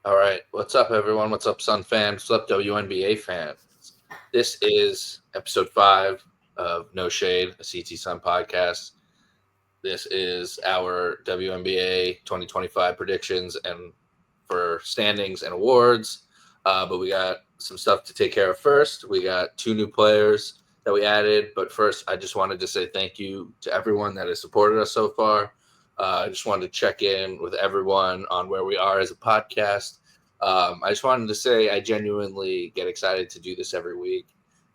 All right. What's up, everyone? What's up, Sun fans? What's up, WNBA fans? This is episode 5 of No Shade, a CT Sun podcast. This is our WNBA 2025 predictions and for standings and awards. But we got some stuff to take care of first. We got 2 new players that we added. But first, I just wanted to say thank you to everyone that has supported us so far. I just wanted to check in with everyone on where we are as a podcast. I just wanted to say I genuinely get excited to do this every week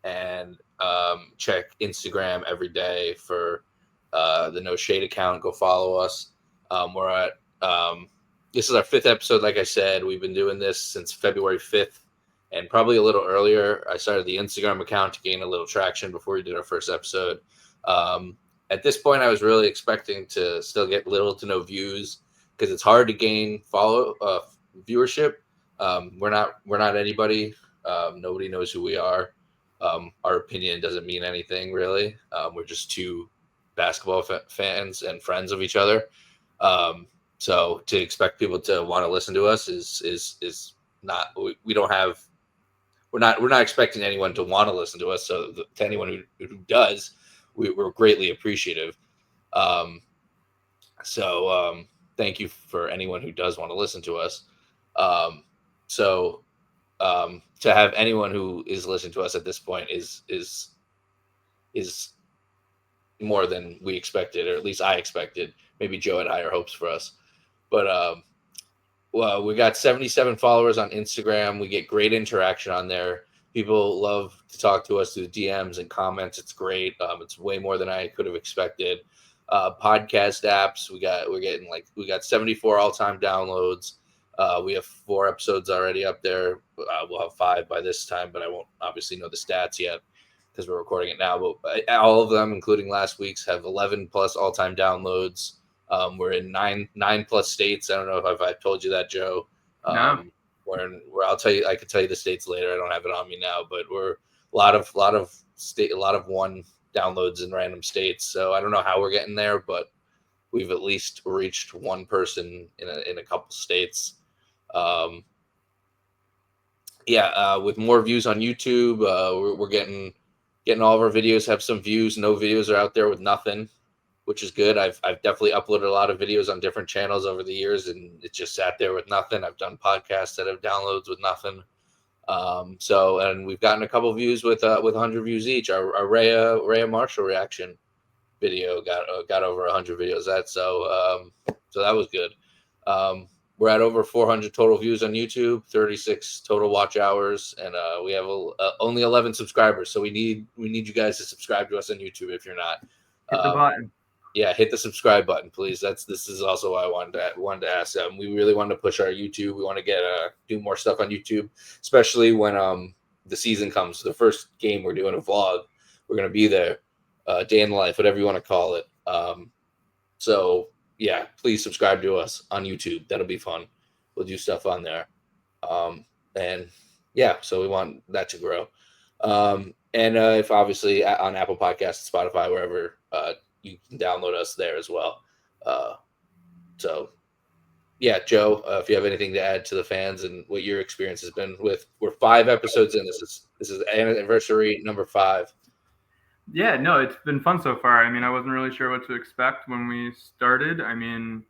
and check Instagram every day for the No Shade account. Go follow us. We're at this is our 5th episode. Like I said, we've been doing this since February 5th, and probably a little earlier. I started the Instagram account to gain a little traction before we did our first episode. At this point, I was really expecting to still get little to no views because it's hard to gain viewership. We're not anybody. Nobody knows who we are. Our opinion doesn't mean anything really. We're just 2 basketball fans and friends of each other. So to expect people to want to listen to us is not. We don't have. We're not expecting anyone to want to listen to us. So to anyone who does, we're greatly appreciative. So thank you for anyone who does want to listen to us. To have anyone who is listening to us at this point is more than we expected, or at least I expected. Maybe Joe had higher hopes for us. But well, we got 77 followers on Instagram. We get great interaction on there. People love to talk to us through DMs and comments. It's great. It's way more than I could have expected. Podcast apps. We got 74 all-time downloads. We have 4 episodes already up there. We'll have 5 by this time, but I won't obviously know the stats yet because we're recording it now. But all of them, including last week's, have 11 plus all-time downloads. We're in 9 plus states. I don't know if I've told you that, Joe. No. Where I'll tell you. I could tell you the states later. I don't have it on me now, but we're a lot of one downloads in random states. So I don't know how we're getting there, but we've at least reached one person in a couple states. With more views on YouTube, we're getting all of our videos have some views. No videos are out there with nothing, which is good. I've definitely uploaded a lot of videos on different channels over the years, and it just sat there with nothing. I've done podcasts that have downloads with nothing. And we've gotten a couple of views with 100 views each. Our Rhea Marshall reaction video got over 100 views. So that was good. We're at over 400 total views on YouTube, 36 total watch hours, and we have only 11 subscribers. So we need you guys to subscribe to us on YouTube if you're not. Hit the button. Yeah, hit the subscribe button, please. This is also why I wanted to ask them. We really wanted to push our YouTube. We want to do more stuff on YouTube, especially when the season comes. The first game we're doing a vlog. We're gonna be there, day in the life, whatever you want to call it. So yeah, please subscribe to us on YouTube. That'll be fun. We'll do stuff on there, and yeah, so we want that to grow. And if obviously on Apple Podcasts, Spotify, wherever. You can download us there as well. So, yeah, Joe, if you have anything to add to the fans and what your experience has been we're 5 episodes in. This is anniversary number 5. Yeah, no, it's been fun so far. I mean, I wasn't really sure what to expect when we started. I mean,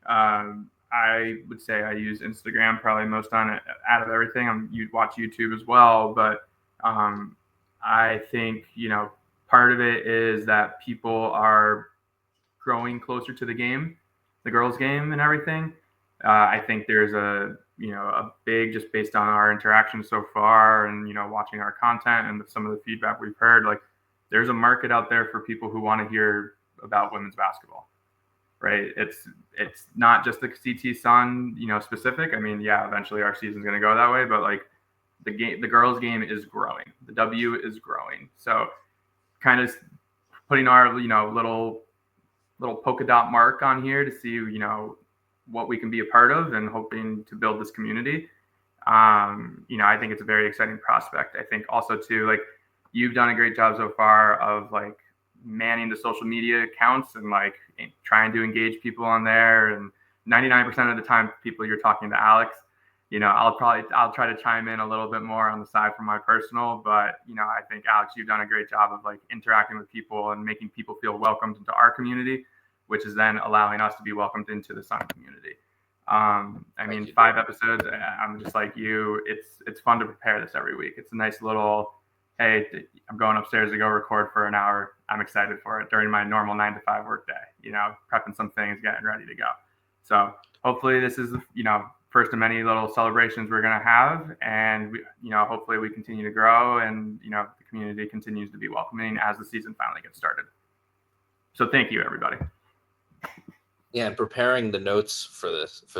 I would say I use Instagram probably most on it out of everything. You watch YouTube as well, but I think, part of it is that people are growing closer to the game, the girls' game and everything. I think there's a big, just based on our interaction so far and, watching our content and some of the feedback we've heard, like there's a market out there for people who want to hear about women's basketball, right? It's not just the CT Sun, specific. I mean, yeah, eventually our season's going to go that way, but like the girls' game is growing. The W is growing. So kind of putting our little polka dot mark on here to see what we can be a part of and hoping to build this community. I think it's a very exciting prospect. I think also too, like, you've done a great job so far of like manning the social media accounts and like trying to engage people on there, and 99% of the time people you're talking to Alex, I'll try to chime in a little bit more on the side from my personal, but I think Alex, you've done a great job of like interacting with people and making people feel welcomed into our community, which is then allowing us to be welcomed into the Sun community. I mean, 5 episodes. I'm just like you. It's fun to prepare this every week. It's a nice little, hey, I'm going upstairs to go record for an hour. I'm excited for it during my normal 9 to 5 work day. Prepping some things, getting ready to go. So hopefully this is first of many little celebrations we're going to have, and hopefully we continue to grow, and the community continues to be welcoming as the season finally gets started. So thank you, everybody. Yeah, and preparing the notes for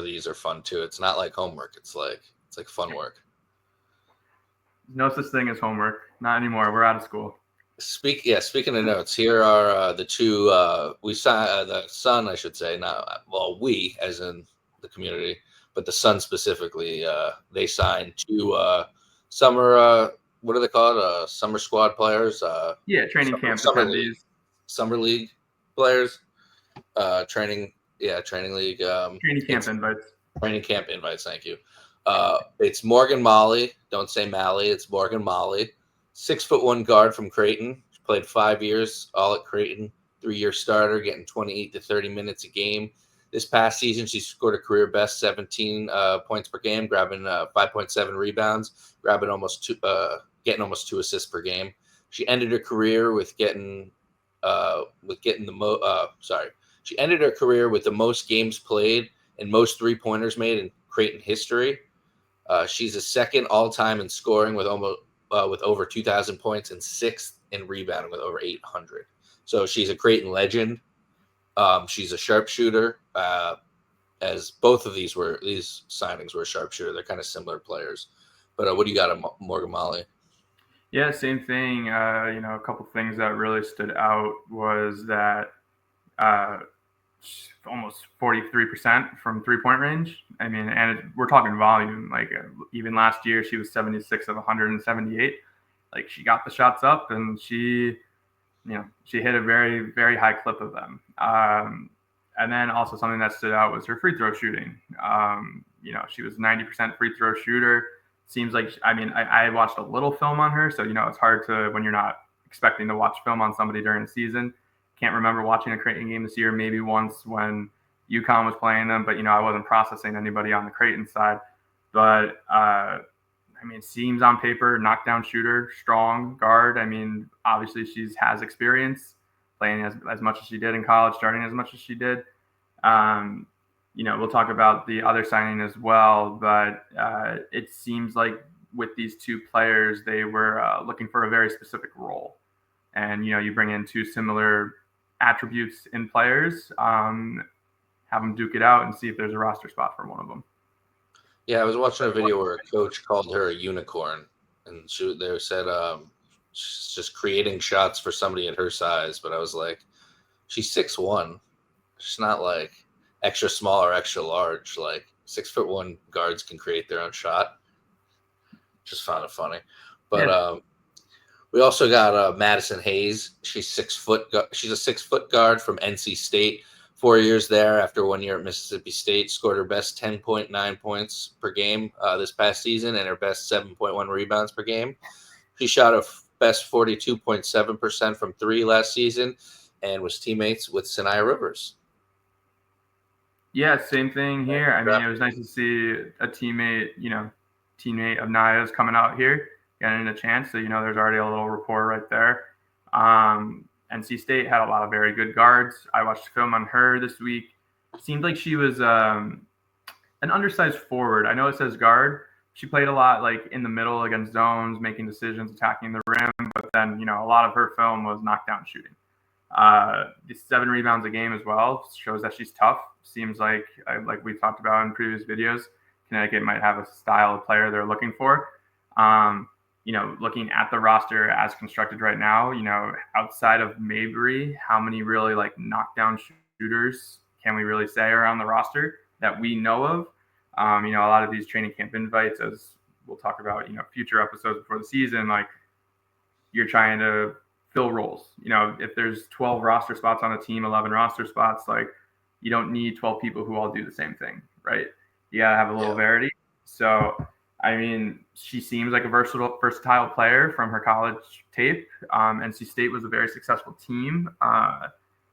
these are fun too. It's not like homework. It's like fun work. No such thing as homework. Not anymore. We're out of school. Speaking of notes, here are the two we signed the Sun, I should say. We as in the community, but the Sun specifically. They signed 2 summer. What are they called? Summer squad players. Training camp attendees. Summer league players. Training league. Training camp invites. Training camp invites. Thank you. It's Morgan Maly. Don't say Maly. It's Morgan Maly. 6'1" guard from Creighton. She played 5 years, all at Creighton. 3-year starter, getting 28 to 30 minutes a game. This past season, she scored a career best 17 points per game, grabbing 5.7 rebounds, getting almost 2 assists per game. She ended her career with She ended her career with the most games played and most 3-pointers made in Creighton history. She's a second all-time in scoring with over 2,000 points, and 6th in rebounding with over 800. So she's a Creighton legend. She's a sharpshooter. As both of these signings were a sharpshooter. They're kind of similar players. But what do you got on Morgan Maly? Yeah, same thing. A couple things that really stood out was that almost 43% from 3-point range. I mean, and we're talking volume. Like even last year, she was 76 of 178. Like she got the shots up, and she hit a very, very high clip of them. And then also something that stood out was her free throw shooting. She was 90% free throw shooter. Seems like, I watched a little film on her, so it's hard to, when you're not expecting to watch film on somebody during the season. Can't remember watching a Creighton game this year, maybe once when UConn was playing them, but I wasn't processing anybody on the Creighton side. But it seems on paper, knockdown shooter, strong guard. Obviously she has experience playing as much as she did in college, starting as much as she did. We'll talk about the other signing as well, but it seems like with these 2 players, they were looking for a very specific role. And, you bring in 2 similar attributes in players, have them duke it out and see if there's a roster spot for one of them. Yeah, I was watching a video where a coach called her a unicorn, and they said she's just creating shots for somebody at her size. But I was like, she's 6'1". She's not like extra small or extra large. Like 6'1" guards can create their own shot. Just found it funny. But yeah. We also got Madison Hayes. She's 6 foot. She's a 6-foot guard from NC State. 4 years there after 1 year at Mississippi State. Scored her best 10.9 points per game this past season, and her best 7.1 rebounds per game. She shot a best 42.7% from 3 last season, and was teammates with Sinai Rivers. Yeah, same thing here. It was nice to see a teammate of Naya's coming out here, getting a chance. So, there's already a little rapport right there. NC State had a lot of very good guards. I watched film on her this week. It seemed like she was an undersized forward. I know it says guard. She played a lot like in the middle against zones, making decisions, attacking the rim. But then, a lot of her film was knockdown shooting. The 7 rebounds a game as well shows that she's tough. Seems like we talked about in previous videos, Connecticut might have a style of player they're looking for. Looking at the roster as constructed right now, outside of Mabry, how many really like knockdown shooters can we really say are on the roster that we know of? A lot of these training camp invites, as we'll talk about, future episodes before the season, like you're trying to fill roles. If there's 12 roster spots on a team, 11 roster spots, like you don't need 12 people who all do the same thing, right? You gotta have a little variety. So, I mean, she seems like a versatile player from her college tape. NC State was a very successful team.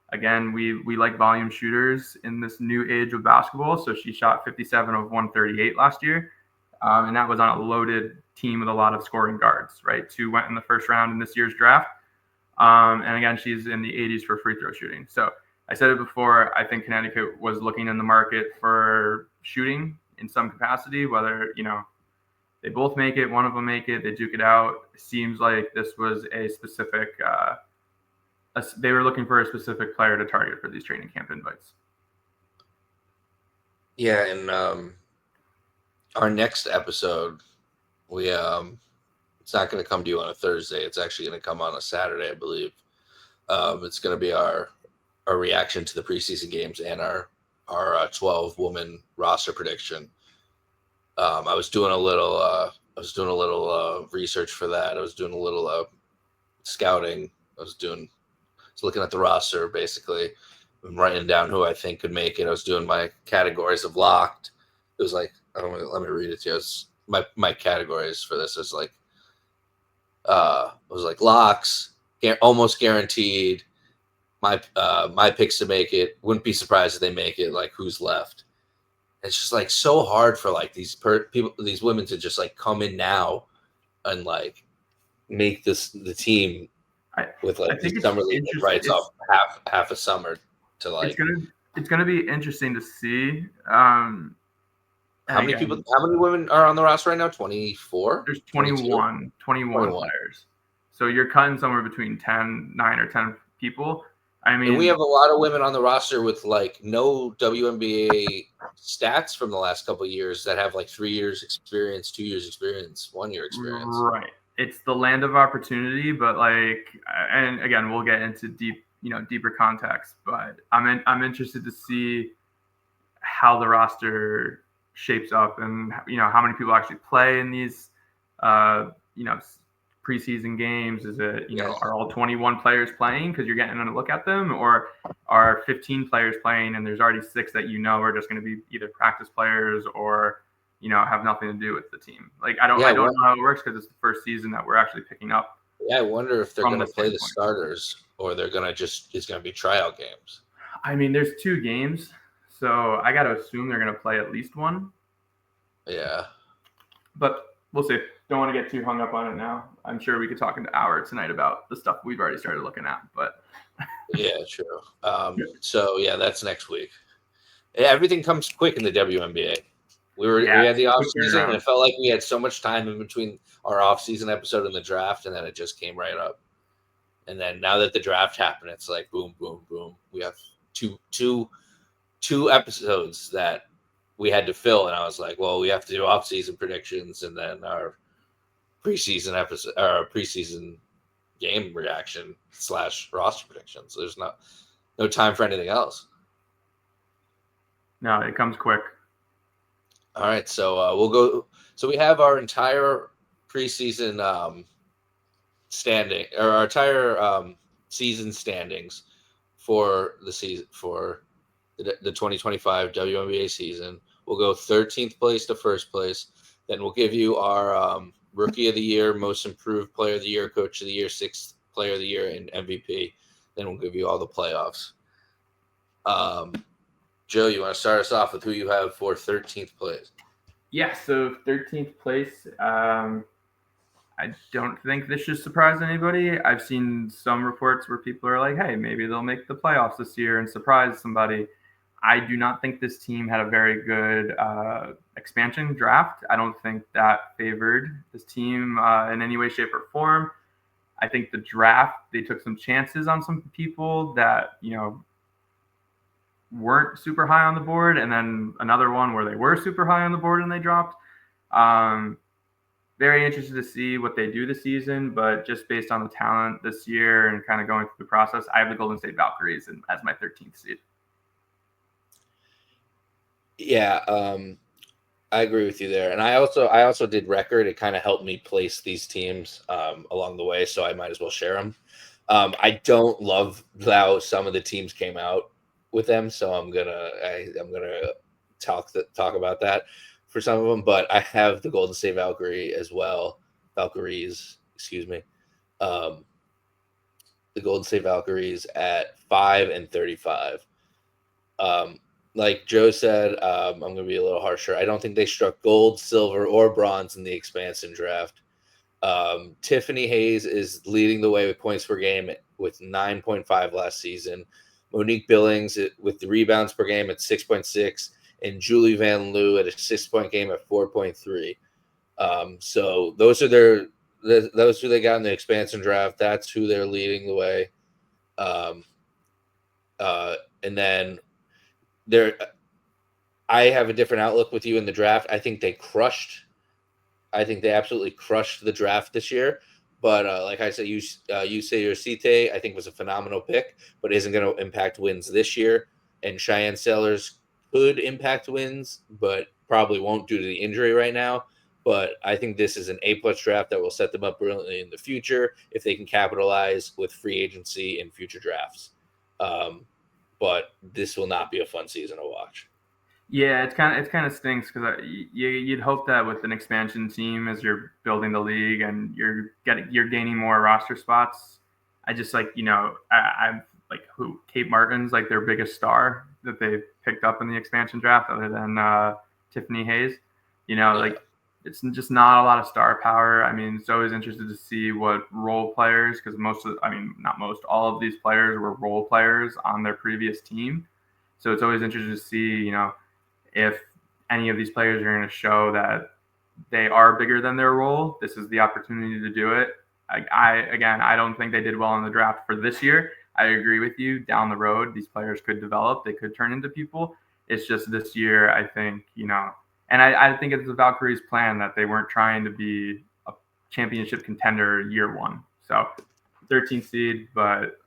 Again, we like volume shooters in this new age of basketball. So she shot 57 of 138 last year. And that was on a loaded team with a lot of scoring guards, right? 2 went in the first round in this year's draft. And again, she's in the 80s for free throw shooting. So I said it before, I think Connecticut was looking in the market for shooting in some capacity, whether, they both make it, one of them make it, they duke it out. It seems like this was a specific they were looking for a specific player to target for these training camp invites. Yeah, and our next episode, we it's not going to come to you on a Thursday. It's actually going to come on a Saturday, I believe. It's going to be our reaction to the preseason games and our 12-woman roster prediction. I was doing a little research for that. I was doing a little scouting. I was looking at the roster basically, and writing down who I think could make it. I was doing my categories of locked. It was like, let me read it to you. It was my categories for this is like it was like locks, almost guaranteed. My picks to make it. Wouldn't be surprised if they make it. Like who's left. It's just like so hard for like these these women to just like come in now and like make the team with like the summer league that writes off half a summer to like. It's gonna be interesting to see. How many women are on the roster right now? 24? There's 21 players. So you're cutting somewhere between 9 or 10 people. I mean, and we have a lot of women on the roster with like no WNBA stats from the last couple of years that have like 3 years experience, 2 years experience, 1 year experience. Right. It's the land of opportunity, but like, and again, we'll get into deeper context, but I'm interested to see how the roster shapes up and, how many people actually play in these, preseason games. Is it, are all 21 players playing because you're getting a look at them, or are 15 players playing and there's already 6 that are just going to be either practice players or, have nothing to do with the team. Like, I don't know how it works because it's the first season that we're actually picking up. Yeah, I wonder if they're going to play the starters or they're going to it's going to be tryout games. I mean, there's 2 games, so I got to assume they're going to play at least one. Yeah. But we'll see. Don't want to get too hung up on it now. I'm sure we could talk into hour tonight about the stuff we've already started looking at, but yeah, true. So yeah, that's next week. Yeah, everything comes quick in the WNBA. We had the off season, and it felt like we had so much time in between our off season episode and the draft, and then it just came right up. And then now that the draft happened, it's like boom, boom, boom. We have two episodes that we had to fill, and I was like, well, we have to do off season predictions, and then our preseason episode, or preseason game reaction / roster predictions. So there's no time for anything else. No, it comes quick. All right, so we'll go. So we have our entire preseason standing, or our entire season standings for the season for the 2025 WNBA season. We'll go 13th place to first place. Then we'll give you our Rookie of the Year, Most Improved Player of the Year, Coach of the Year, 6th Player of the Year, and MVP. Then we'll give you all the playoffs. Joe, you want to start us off with who you have for 13th place? Yeah, so 13th place. I don't think this should surprise anybody. I've seen some reports where people are like, hey, maybe they'll make the playoffs this year and surprise somebody. I do not think this team had a very good expansion draft. I don't think that favored this team in any way, shape, or form. I think the draft, they took some chances on some people that, weren't super high on the board, and then another one where they were super high on the board and they dropped. Very interested to see what they do this season, but just based on the talent this year and kind of going through the process, I have the Golden State Valkyries as my 13th seed. Yeah, I agree with you there. And I also did record. It kind of helped me place these teams along the way, so I might as well share them. I don't love how some of the teams came out with them, so I'm gonna talk about that. for some of them, but I have the Golden State Valkyrie as well. Valkyries, excuse me. The Golden State Valkyries at 5-35. Like Joe said, I'm going to be a little harsher. I don't think they struck gold, silver, or bronze in the expansion draft. Tiffany Hayes is leading the way with points per game with 9.5 last season. Monique Billings with the rebounds per game at 6.6, and Julie Van Loo at a 6-point game at 4.3. So those are those who they got in the expansion draft. That's who they're leading the way. And then I have a different outlook with you in the draft. I think they absolutely crushed the draft this year. But like I said, Yusei Site, I think, was a phenomenal pick, but isn't going to impact wins this year. And Cheyenne Sellers could impact wins, but probably won't due to the injury right now. But I think this is an A-plus draft that will set them up brilliantly in the future if they can capitalize with free agency in future drafts. But this will not be a fun season to watch. Yeah, it kind of stinks because you'd hope that with an expansion team, as you're building the league and you're gaining more roster spots. I just I'm like Kate Martin's like their biggest star that they picked up in the expansion draft, other than Tiffany Hayes. Like it's just not a lot of star power. I mean, it's always interested to see what role players, because all of these players were role players on their previous team. So it's always interesting to see, if any of these players are going to show that they are bigger than their role. This is the opportunity to do it. I don't think they did well in the draft for this year. I agree with you. Down the road, these players could develop. They could turn into people. It's just this year, I think, and I think it's the Valkyries' plan that they weren't trying to be a championship contender year one. So 13th seed, but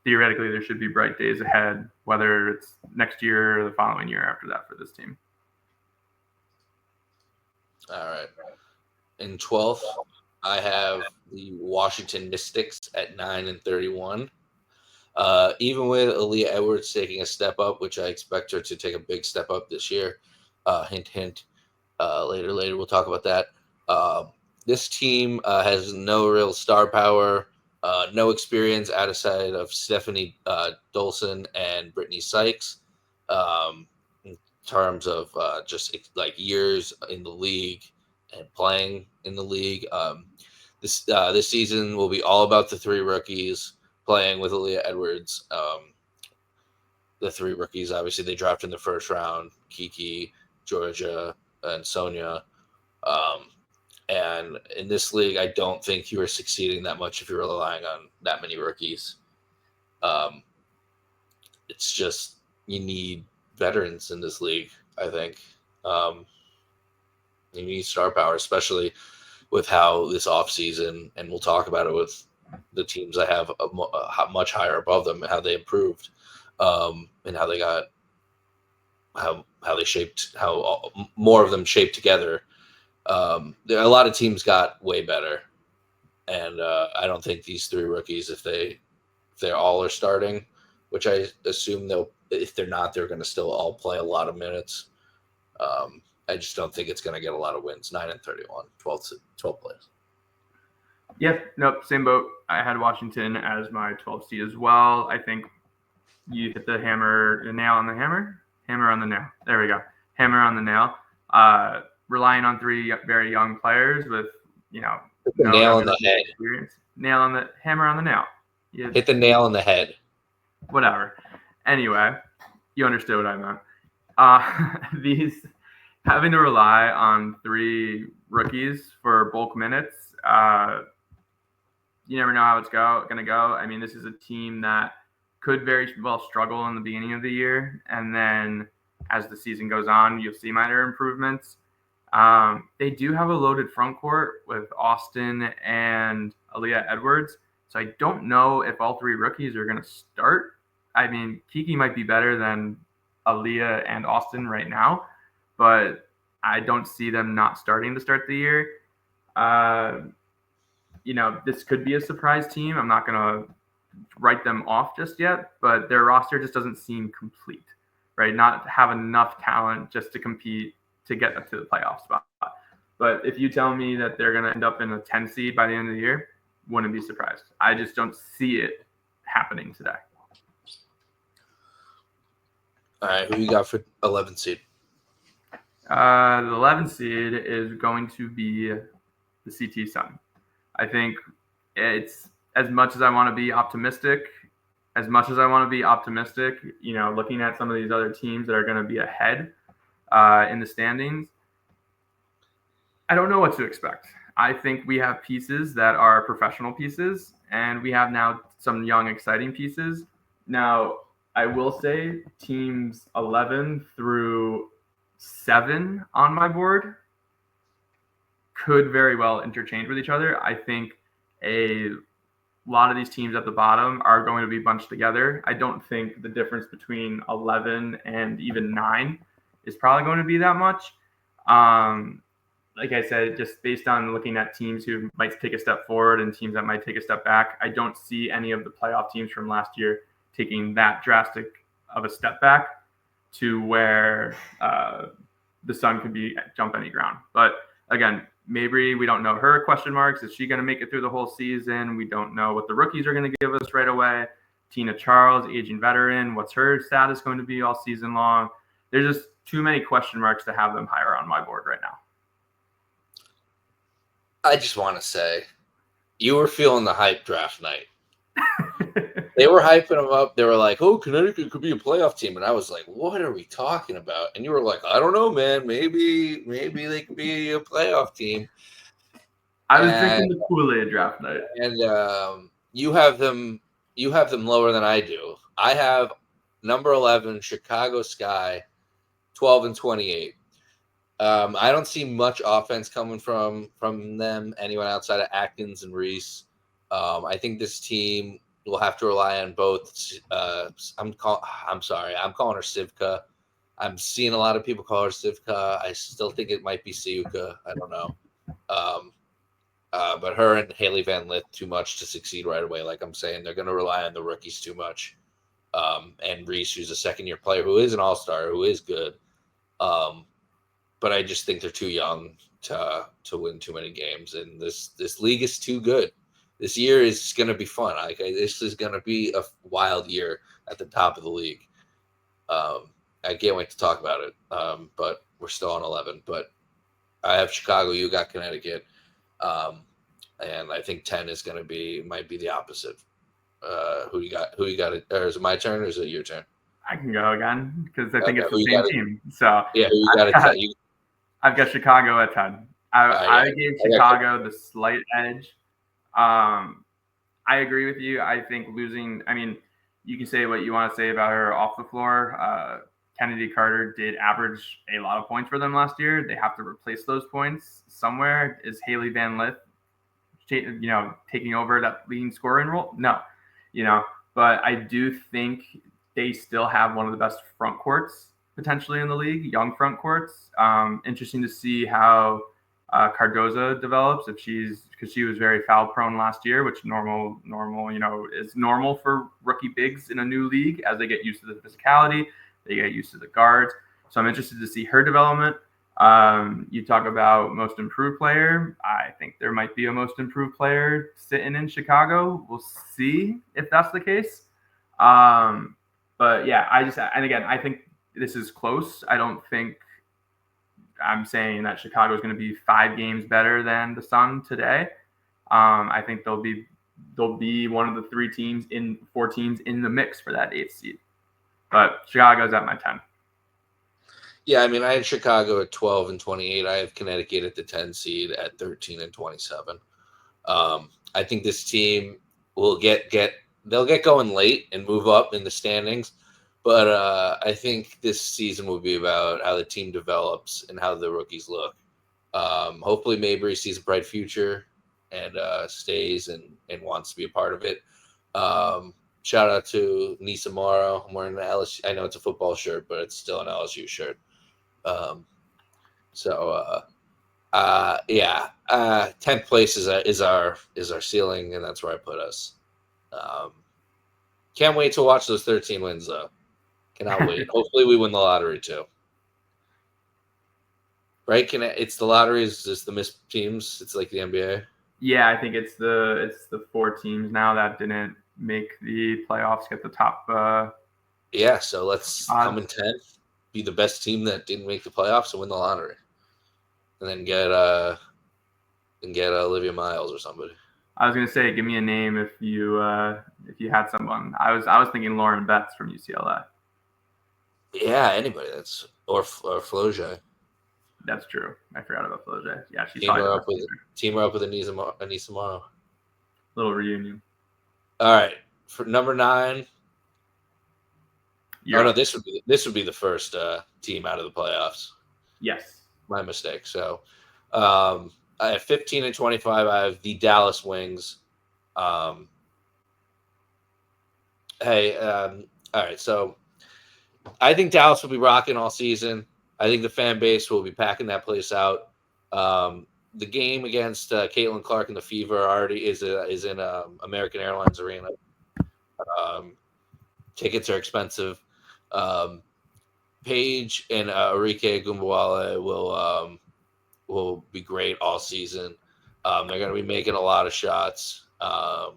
theoretically, there should be bright days ahead, whether it's next year or the following year after that for this team. All right. In 12th, I have the Washington Mystics at 9-31. Even with Aaliyah Edwards taking a step up, which I expect her to take a big step up this year. Hint, hint. Later, we'll talk about that. This team has no real star power. No experience outside of Stephanie Dolson and Brittany Sykes in terms of just like years in the league and playing in the league. This season will be all about the three rookies playing with Aaliyah Edwards. The three rookies, obviously, they drafted in the first round: Kiki, Georgia, and Sonia. And in this league, I don't think you are succeeding that much if you're relying on that many rookies. It's just you need veterans in this league, I think. You need star power, especially with how this offseason, and we'll talk about it with the teams I have much higher above them, how they improved, and how they got how they shaped, how more of them shaped together. A lot of teams got way better, and I don't think these three rookies, if they all are starting, which I assume if they're not, they're going to still all play a lot of minutes. I just don't think it's going to get a lot of wins. 9-31, 12 plays. Yep, nope, same boat. I had Washington as my 12th seed as well. I think you hit the nail on the hammer on the nail. There we go. Hammer on the nail. Relying on three very young players with, nail on the head. Experience. Hammer on the nail. Hit the nail on the head. Whatever. Anyway, you understood what I meant. These having to rely on three rookies for bulk minutes, you never know how it's going to go. I mean, this is a team that could very well struggle in the beginning of the year, and then as the season goes on, you'll see minor improvements. They do have a loaded front court with Austin and Aaliyah Edwards, so I don't know if all three rookies are going to start. I mean, Kiki might be better than Aaliyah and Austin right now, but I don't see them not starting to start the year. This could be a surprise team. I'm not going to write them off just yet, but their roster just doesn't seem complete, right? Not have enough talent just to compete to get up to the playoff spot. But if you tell me that they're going to end up in a 10 seed by the end of the year, wouldn't be surprised. I just don't see it happening today. All right, who you got for 11 seed? The 11 seed is going to be the CT Sun. I think it's as much as I want to be optimistic, looking at some of these other teams that are going to be ahead in the standings, I don't know what to expect. I think we have pieces that are professional pieces, and we have now some young, exciting pieces. Now, I will say teams 11 through 7 on my board could very well interchange with each other. I think a lot of these teams at the bottom are going to be bunched together. I don't think the difference between 11 and even 9 is probably going to be that much. Like I said, just based on looking at teams who might take a step forward and teams that might take a step back, I don't see any of the playoff teams from last year taking that drastic of a step back to where the Sun could jump any ground. But again, Maly, we don't know her question marks. Is she going to make it through the whole season? We don't know what the rookies are going to give us right away. Tina Charles, aging veteran, what's her status going to be all season long? There's just too many question marks to have them higher on my board right now. I just want to say, you were feeling the hype draft night. They were hyping them up. They were like, "Oh, Connecticut could be a playoff team," and I was like, "What are we talking about?" And you were like, "I don't know, man. Maybe they could be a playoff team." I was drinking the Kool-Aid draft night, and you have them lower than I do. I have number 11, Chicago Sky, 12 and 28. I don't see much offense coming from them. Anyone outside of Atkins and Reese. I think this team will have to rely on both. I'm calling her Sivka. I'm seeing a lot of people call her Sivka. I still think it might be Siuka. I don't know. But her and Haley Van Lith too much to succeed right away. Like I'm saying, they're going to rely on the rookies too much. And Reese, who's a second-year player, who is an all-star, who is good. But I just think they're too young to win too many games. And this league is too good. This year is going to be fun. This is going to be a wild year at the top of the league. I can't wait to talk about it. But we're still on 11. But I have Chicago. You got Connecticut. And I think 10 is might be the opposite. Who you got? Or is it my turn or is it your turn? I can go again because I think it's the same team. So yeah, who you got at 10? I've got Chicago at 10. I gave Chicago the slight edge. I agree with you. I think losing, you can say what you want to say about her off the floor. Kennedy Carter did average a lot of points for them last year. They have to replace those points somewhere. Is Haley Van Lith, taking over that leading scoring role? No, but I do think they still have one of the best front courts potentially in the league, young front courts. Interesting to see how Cardoza develops because she was very foul prone last year, which normal, is normal for rookie bigs in a new league as they get used to the physicality, they get used to the guards. So I'm interested to see her development. You talk about most improved player. I think there might be a most improved player sitting in Chicago. We'll see if that's the case. But yeah, I think this is close. I don't think I'm saying that Chicago is going to be 5 games better than the Sun today. I think they'll be one of the 4 teams in the mix for that 8th seed. But Chicago's at my 10. Yeah, I had Chicago at 12 and 28. I have Connecticut at the 10 seed at 13 and 27. I think this team will they'll get going late and move up in the standings. But I think this season will be about how the team develops and how the rookies look. Hopefully Mabrey sees a bright future and stays and wants to be a part of it. Shout out to Nisa Morrow. I'm wearing the LSU. I know it's a football shirt, but it's still an LSU shirt. 10th place is our ceiling, and that's where I put us. Can't wait to watch those 13 wins though. Cannot wait. Hopefully we win the lottery too. right? It's the lottery is just the missed teams. It's like the NBA. Yeah, I think it's the 4 teams now that didn't make the playoffs get the top. Yeah, so let's come in Odds. 10th, be the best team that didn't make the playoffs, and win the lottery, and then get Olivia Miles or somebody. I was gonna say, give me a name if you had someone. I was thinking Lauren Betts from UCLA. Yeah, anybody or Floja. That's true. I forgot about Floja. Yeah, she's Team probably her the up best. with Anissa Morrow. Little reunion. All right, for number 9. You're up. This would be the first team out of the playoffs. Yes. My mistake. So, I have 15 and 25. I have the Dallas Wings. All right. So, I think Dallas will be rocking all season. I think the fan base will be packing that place out. The game against Caitlin Clark and the Fever already is in American Airlines Arena. Tickets are expensive. Paige and Arike Gumbawale will be great all season. They're going to be making a lot of shots, but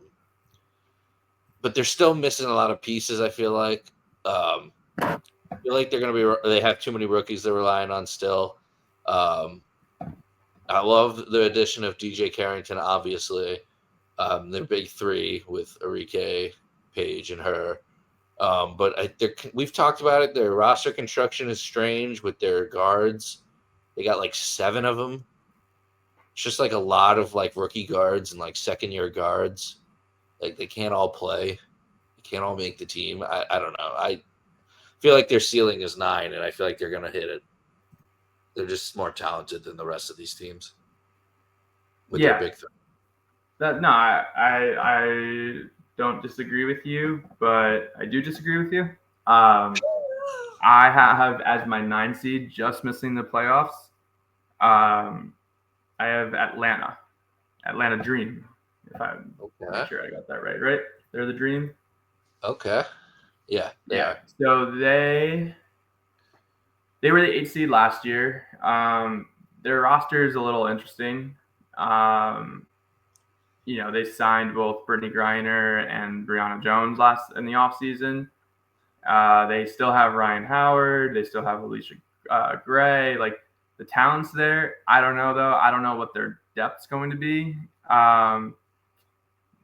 they're still missing a lot of pieces. I feel like they have too many rookies they're relying on still. I love the addition of DJ Carrington. Obviously, their big 3 with Arike, Paige, and her. But we've talked about it. Their roster construction is strange with their guards. They got like 7 of them. It's just like a lot of like rookie guards and like second-year guards. Like they can't all play. They can't all make the team. I don't know. I feel like their ceiling is 9, and I feel like they're going to hit it. They're just more talented than the rest of these teams with their big 3. I don't disagree with you, but I do disagree with you. I have as my 9 seed just missing the playoffs. I have Atlanta Dream. If I'm make sure I got that right. Right? They're the Dream. Okay. Yeah, they are. So they were the 8 seed last year. Their roster is a little interesting. They signed both Brittany Griner and Brianna Jones in the offseason. They still have Ryan Howard. They still have Alicia Gray. Like the talent's there. I don't know though. I don't know what their depth's going to be.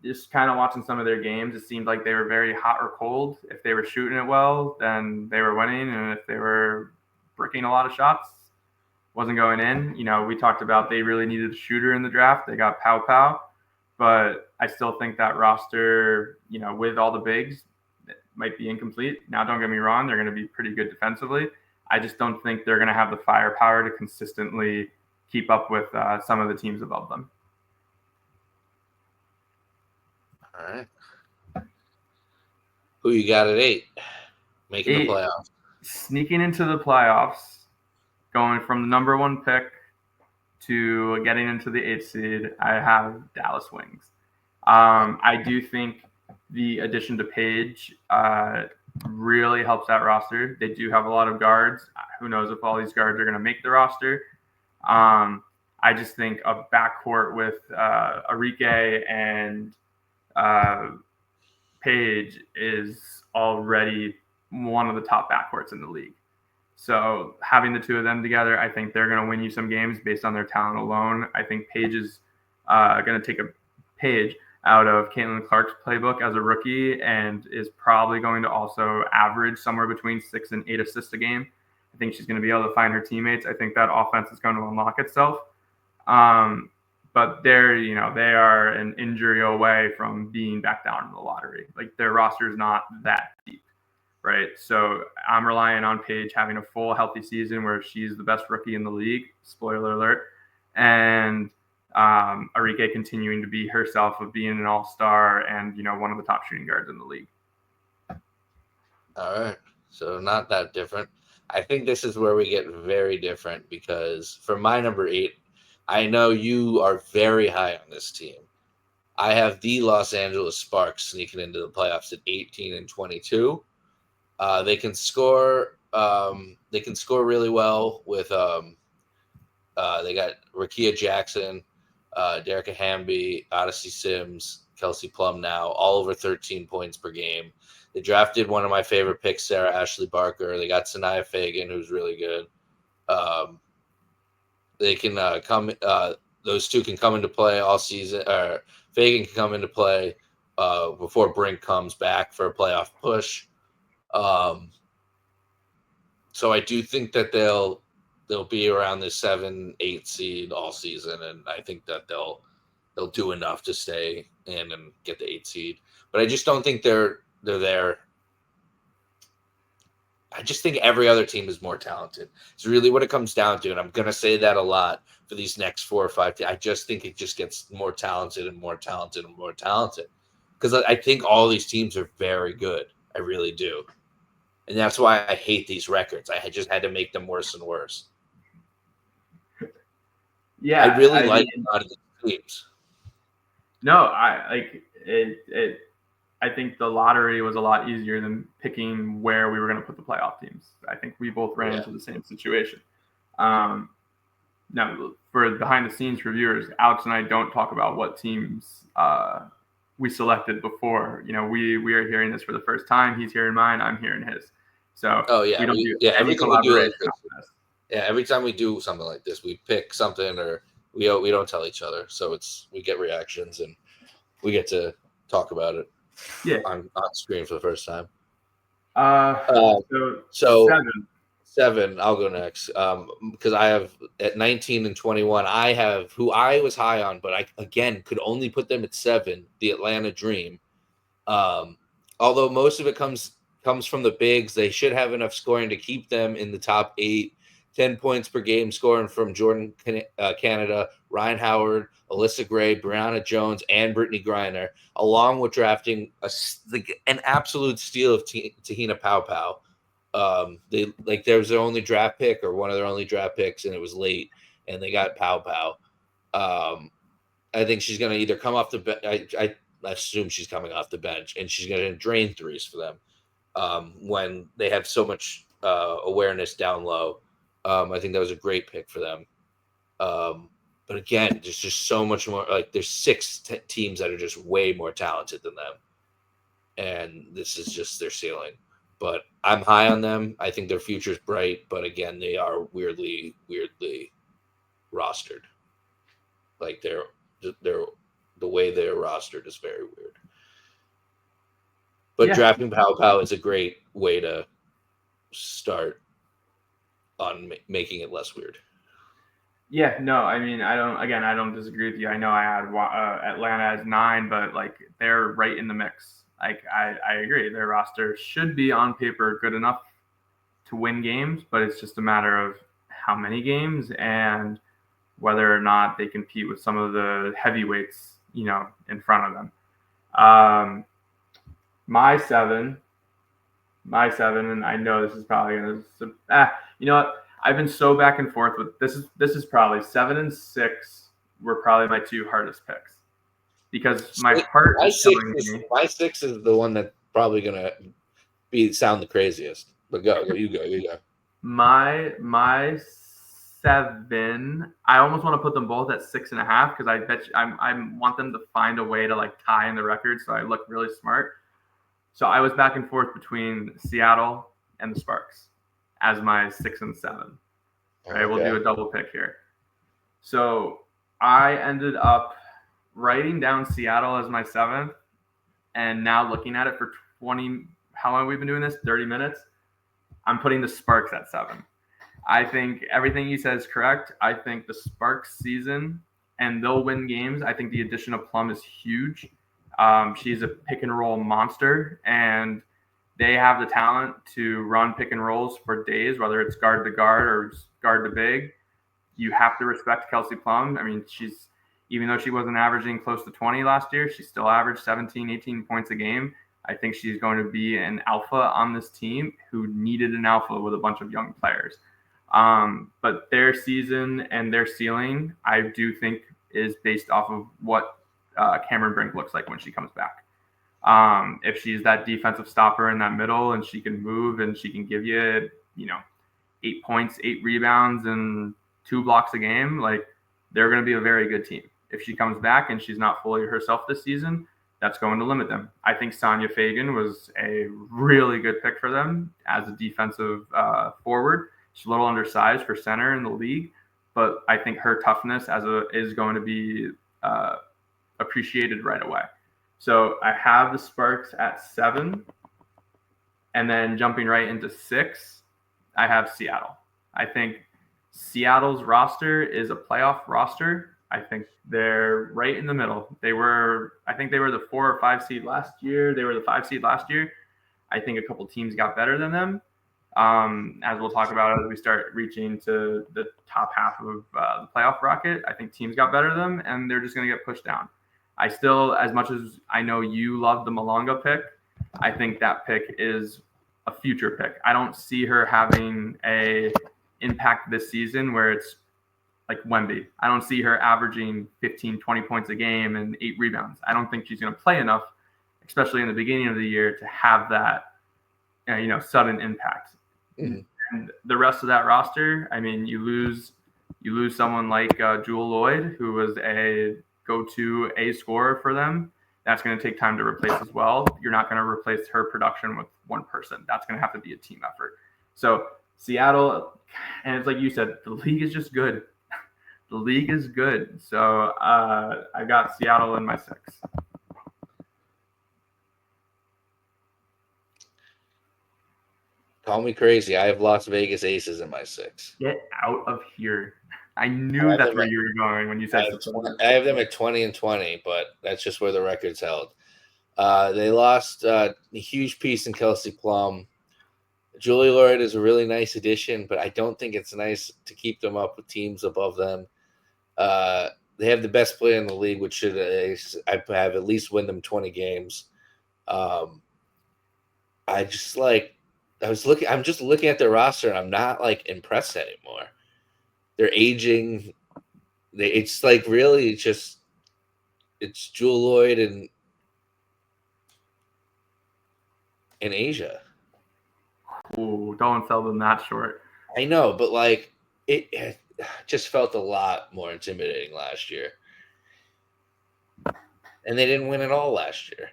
Just kind of watching some of their games, it seemed like they were very hot or cold. If they were shooting it well, then they were winning, and if they were bricking a lot of shots, wasn't going in. We talked about they really needed a shooter in the draft. They got Pow Pow, but I still think that roster, with all the bigs, might be incomplete. Now, don't get me wrong, they're going to be pretty good defensively. I just don't think they're going to have the firepower to consistently keep up with some of the teams above them. All right. Who you got at 8? Making the playoffs. Sneaking into the playoffs, going from the number 1 pick to getting into the 8th seed, I have Dallas Wings. I do think the addition to Paige really helps that roster. They do have a lot of guards. Who knows if all these guards are going to make the roster. I just think a backcourt with Arike and Paige is already one of the top backcourts in the league. So having the 2 of them together, I think they're going to win you some games based on their talent alone. I think Paige is going to take a page out of Caitlin Clark's playbook as a rookie and is probably going to also average somewhere between 6 and 8 assists a game. I think she's going to be able to find her teammates. I think that offense is going to unlock itself. But they are an injury away from being back down in the lottery. Like their roster is not that deep, right? So I'm relying on Paige having a full healthy season where she's the best rookie in the league. Spoiler alert. And Arike continuing to be herself of being an all-star and, one of the top shooting guards in the league. All right. So not that different. I think this is where we get very different because for my number 8, I know you are very high on this team. I have the Los Angeles Sparks sneaking into the playoffs at 18 and 22. They can score. They can score really well with They got Rakia Jackson, Derek Hamby, Odyssey Sims, Kelsey Plum now, all over 13 points per game. They drafted one of my favorite picks, Sarah Ashley Barker. They got Sanaya Fagan, who's really good. They can come. Those two can come into play all season. Fagan can come into play before Brink comes back for a playoff push. So I do think that they'll be around the 7-8 seed all season, and I think that they'll do enough to stay in and get the 8 seed. But I just don't think they're there. I just think every other team is more talented. It's really what it comes down to, and I'm going to say that a lot for these next 4 or 5 teams. I just think it just gets more talented and more talented and more talented, because I think all these teams are very good. I really do. And that's why I hate these records. I just had to make them worse and worse. Yeah, I really like a lot of these teams. No, I like it. I think the lottery was a lot easier than picking where we were going to put the playoff teams. I think we both ran into the same situation. Now, for behind the scenes for viewers, Alex and I don't talk about what teams we selected before. We are hearing this for the first time. He's hearing mine. I'm hearing his. So we don't do any collaboration on this. Yeah, every time we do something like this, we pick something or we don't tell each other. So we get reactions and we get to talk about it. Yeah, on screen for the first time. So 7. I'll go next because I have at 19 and 21. I have who I was high on, but I again could only put them at 7. The Atlanta Dream. Although most of it comes from the bigs, they should have enough scoring to keep them in the top 8. 10 points per game scoring from Jordan Canada, Ryan Howard, Alyssa Gray, Brianna Jones, and Brittany Griner, along with drafting an absolute steal of Tahina Pau. There was their only draft pick or one of their only draft picks, and it was late, and they got Pau. I think she's going to either come off the bench. I assume she's coming off the bench, and she's going to drain threes for them when they have so much awareness down low. I think that was a great pick for them. But again, there's just so much more. Like there's 6 teams that are just way more talented than them, and this is just their ceiling. But I'm high on them. I think their future's bright. But again, they are weirdly rostered. Like they're the way they're rostered is very weird. But drafting Pau is a great way to start on making it less weird. Yeah, no, I mean, I don't disagree with you. I know I had Atlanta as 9, but like they're right in the mix. Like I agree, their roster should be on paper good enough to win games, but it's just a matter of how many games and whether or not they compete with some of the heavyweights, in front of them. My seven, and I know this is probably gonna. You know what? I've been so back and forth with this. This is probably 7 and 6 were probably my 2 hardest picks because my heart is telling me. My 6 is the one that's probably gonna sound the craziest. But you go. My 7. I almost want to put them both at 6.5 because I bet you, I want them to find a way to like tie in the record so I look really smart. So I was back and forth between Seattle and the Sparks as my 6 and 7. Right, we'll do a double pick here. So I ended up writing down Seattle as my 7th, and now looking at it for 20. How long have we been doing this? 30 minutes. I'm putting the Sparks at 7. I think everything you said is correct. I think the Sparks season, and they'll win games. I think the addition of Plum is huge. She's a pick and roll monster, and they have the talent to run pick and rolls for days, whether it's guard to guard or guard to big. You have to respect Kelsey Plum. I mean, even though she wasn't averaging close to 20 last year, she still averaged 17, 18 points a game. I think she's going to be an alpha on this team who needed an alpha with a bunch of young players. But their season and their ceiling, I do think, is based off of what Cameron Brink looks like when she comes back. If she's that defensive stopper in that middle and she can move and she can give you, 8 points, 8 rebounds, and 2 blocks a game, like they're going to be a very good team. If she comes back and she's not fully herself this season, that's going to limit them. I think Sonia Fagan was a really good pick for them as a defensive forward. She's a little undersized for center in the league, but I think her toughness is going to be appreciated right away. So I have the Sparks at 7, and then jumping right into 6, I have Seattle. I think Seattle's roster is a playoff roster. I think they're right in the middle. I think they were the 4 or 5 seed last year. They were the 5 seed last year. I think a couple teams got better than them. As we'll talk about as we start reaching to the top half of the playoff bracket, I think teams got better than them, and they're just going to get pushed down. I still, as much as I know you love the Malonga pick, I think that pick is a future pick. I don't see her having a impact this season where it's like Wemby. I don't see her averaging 15, 20 points a game and 8 rebounds. I don't think she's going to play enough, especially in the beginning of the year, to have that, sudden impact. Mm-hmm. And the rest of that roster, I mean, you lose someone like Jewel Lloyd, who was a go-to A scorer for them. That's going to take time to replace as well. You're not going to replace her production with one person. That's going to have to be a team effort. So Seattle, and it's like you said, the league is just good. The league is good. So I got Seattle in my 6. Call me crazy. I have Las Vegas Aces in my 6. Get out of here. I knew that's where you were going when you said I have them at 20-20, but that's just where the record's held. They lost a huge piece in Kelsey Plum. Julie Lloyd is a really nice addition, but I don't think it's nice to keep them up with teams above them. They have the best player in the league, which should I have at least win them 20 games. I'm just looking at their roster, and I'm not like impressed anymore. They're aging. It's like really just it's Jewel Lloyd and Asia. Ooh, don't sell them that short. I know, but like it just felt a lot more intimidating last year. And they didn't win at all last year.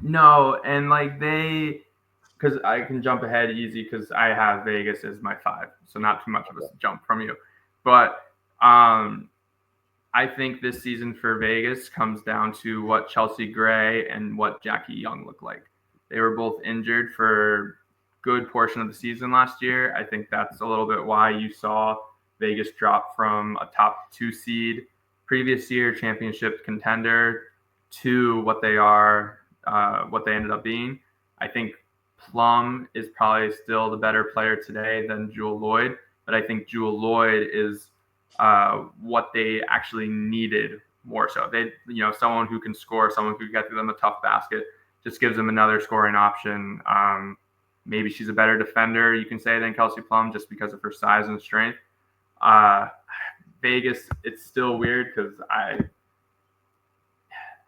No, and like because I can jump ahead easy because I have Vegas as my 5, so not too much of a jump from you. But I think this season for Vegas comes down to what Chelsea Gray and what Jackie Young look like. They were both injured for good portion of the season last year. I think that's a little bit why you saw Vegas drop from a top 2 seed previous year championship contender to what they are, what they ended up being. I think Plum is probably still the better player today than Jewel Lloyd, but I think Jewel Lloyd is what they actually needed more so. They, someone who can score, someone who can get to them a tough basket, just gives them another scoring option. Maybe she's a better defender, you can say, than Kelsey Plum just because of her size and strength. Vegas, it's still weird because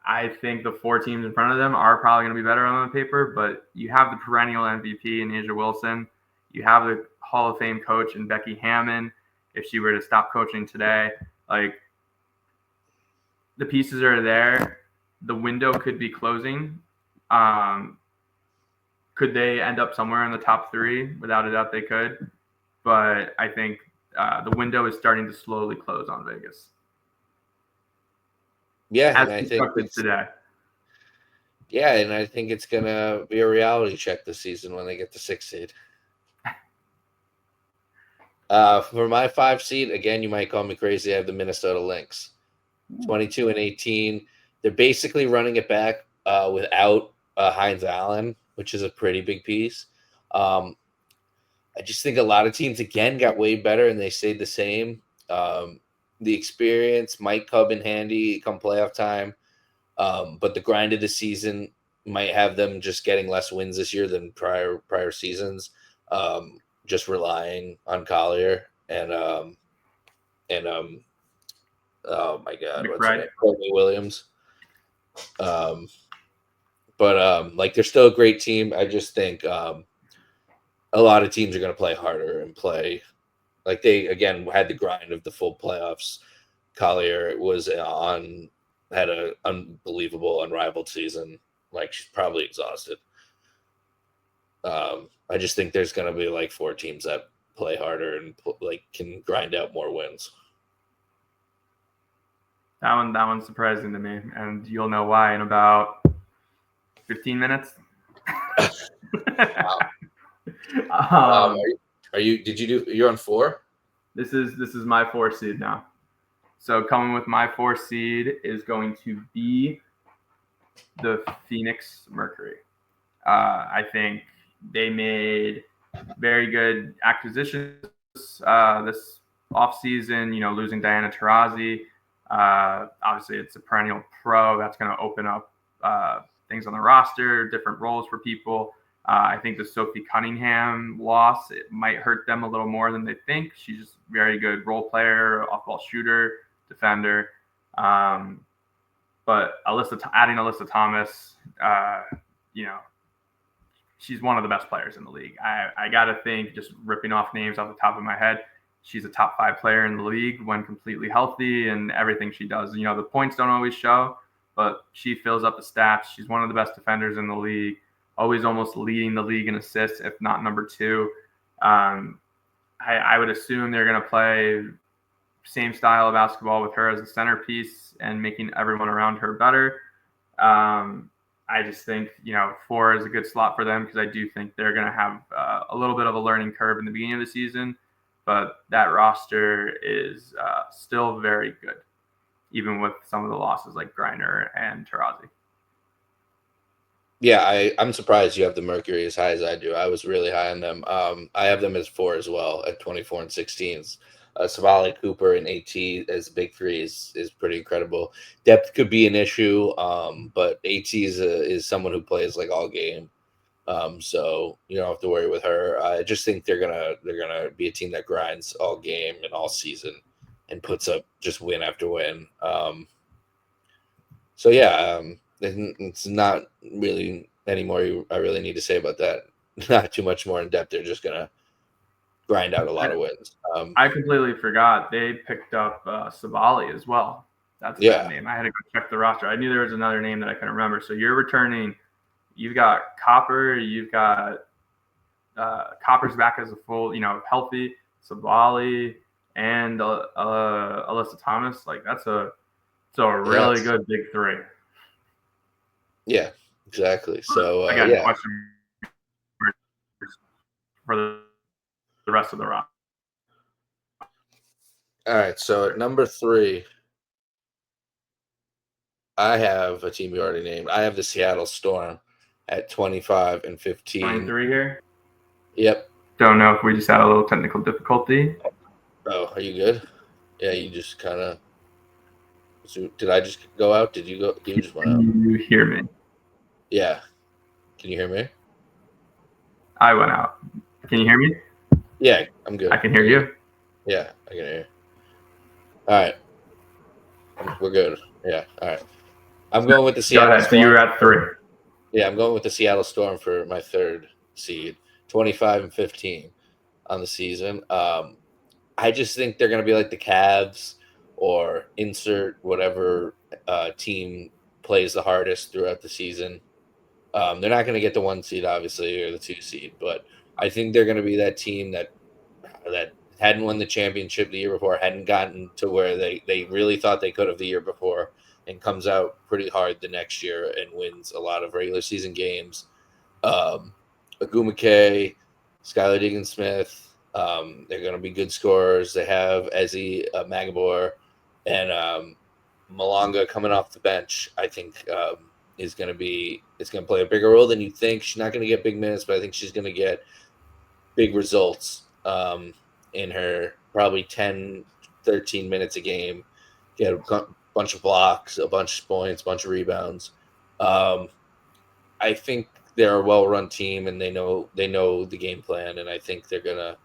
I think the 4 teams in front of them are probably going to be better on the paper, but you have the perennial MVP in Asia Wilson. You have the Hall of Fame coach in Becky Hammon. If she were to stop coaching today, like the pieces are there. The window could be closing. Could they end up somewhere in the top 3? Without a doubt they could. But I think the window is starting to slowly close on Vegas. Yeah, as and I think today. Yeah, and I think it's gonna be a reality check this season when they get the 6 seed. For my 5 seed, again, you might call me crazy. I have the Minnesota Lynx, 22-18. They're basically running it back without Hines Allen, which is a pretty big piece. I just think a lot of teams again got way better and they stayed the same. The experience might come in handy come playoff time, but the grind of the season might have them just getting less wins this year than prior seasons. Just relying on Collier and oh my God, what's it? Courtney Williams. But like they're still a great team. I just think a lot of teams are going to play harder and play Like they again had the grind of the full playoffs. Collier had an unbelievable, unrivaled season. Like she's probably exhausted. I just think there's going to be like 4 teams that play harder and like can grind out more wins. That one's surprising to me, and you'll know why in about 15 minutes. Wow. You're on 4? This is my 4 seed now. So coming with my 4 seed is going to be the Phoenix Mercury. I think they made very good acquisitions this offseason, losing Diana Taurasi. Obviously, it's a perennial pro. That's going to open up things on the roster, different roles for people. I think the Sophie Cunningham loss, it might hurt them a little more than they think. She's just a very good role player, off-ball shooter, defender. But adding Alyssa Thomas, she's one of the best players in the league. I got to think, just ripping off names off the top of my head, she's a top 5 player in the league when completely healthy, and everything she does. The points don't always show, but she fills up the stats. She's one of the best defenders in the league, always almost leading the league in assists, if not number 2. I would assume they're going to play same style of basketball with her as the centerpiece and making everyone around her better. I just think, 4 is a good slot for them because I do think they're going to have a little bit of a learning curve in the beginning of the season. But that roster is still very good, even with some of the losses like Griner and Taurasi. Yeah, I'm surprised you have the Mercury as high as I do. I was really high on them. I have them as 4 as well at 24 and 16s. Savali, Cooper, and AT as big 3 is pretty incredible. Depth could be an issue, but AT is someone who plays like all game. So you don't have to worry with her. I just think they're gonna be a team that grinds all game and all season and puts up just win after win. So yeah, it's not really any more I really need to say about that. Not too much more in depth. They're just gonna grind out a lot of wins. I completely forgot they picked up Savali as well. That's that name. I had to go check the roster. I knew there was another name that I couldn't remember. So you're returning. You've got Copper. You've got Copper's back as a full, healthy. Savali and Alyssa Thomas. Like it's a really good big 3. Yeah, exactly. So I got a question for the rest of the roster. All right, so at number 3, I have a team you already named. I have the Seattle Storm at 25 and 15. 23 here? Yep. Don't know if we just had a little technical difficulty. Oh, are you good? Yeah, you just kind of. Did I just go out? Did you go? You just went out. Can you hear me? Yeah. Can you hear me? I went out. Can you hear me? Yeah, I'm good. I can hear you. Yeah, I can hear you. All right. We're good. Yeah, all right. I'm going with the Seattle Storm. So you're at 3. Yeah, I'm going with the Seattle Storm for my 3rd seed, 25 and 15 on the season. I just think they're going to be like the Cavs or insert whatever team plays the hardest throughout the season. They're not going to get the 1 seed, obviously, or the 2 seed, but I think they're going to be that team that hadn't won the championship the year before, hadn't gotten to where they really thought they could have the year before, and comes out pretty hard the next year and wins a lot of regular season games. Agumake, Skylar Diggins-Smith, they're going to be good scorers. They have Ezzy Magabor and Malonga coming off the bench. I think it's going to play a bigger role than you think. She's not going to get big minutes, but I think she's going to get big results in her probably 10, 13 minutes a game. Get a bunch of blocks, a bunch of points, a bunch of rebounds. I think they're a well-run team, and they know the game plan, and I think they're gonna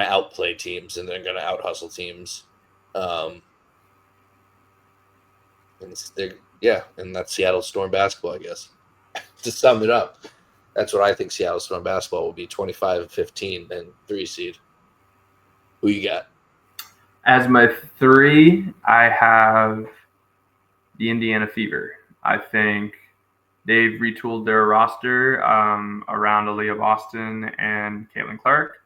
outplay teams, and they're gonna out-hustle teams. And that's Seattle Storm basketball, I guess. To sum it up, that's what I think Seattle Storm basketball will be: 25 and 15 and 3 seed. Who you got? As my 3, I have the Indiana Fever. I think they've retooled their roster around Aaliyah Boston and Caitlin Clark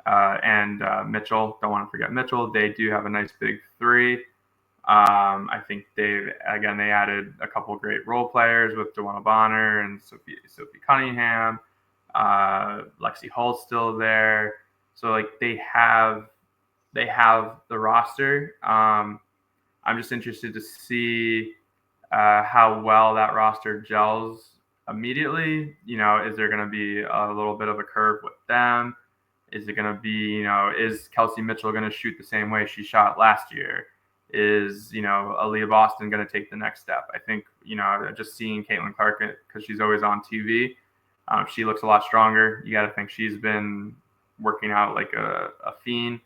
and Mitchell. Don't want to forget Mitchell. They do have a nice big 3. I think they added a couple great role players with Joanna Bonner and Sophie Cunningham. Lexi Hull's still there. So like they have the roster. I'm just interested to see how well that roster gels immediately. Is there going to be a little bit of a curve with them? Is it going to be, is Kelsey Mitchell going to shoot the same way she shot last year? Is, Aaliyah Boston going to take the next step? I think, just seeing Caitlin Clark, because she's always on TV, she looks a lot stronger. You got to think she's been working out like a fiend.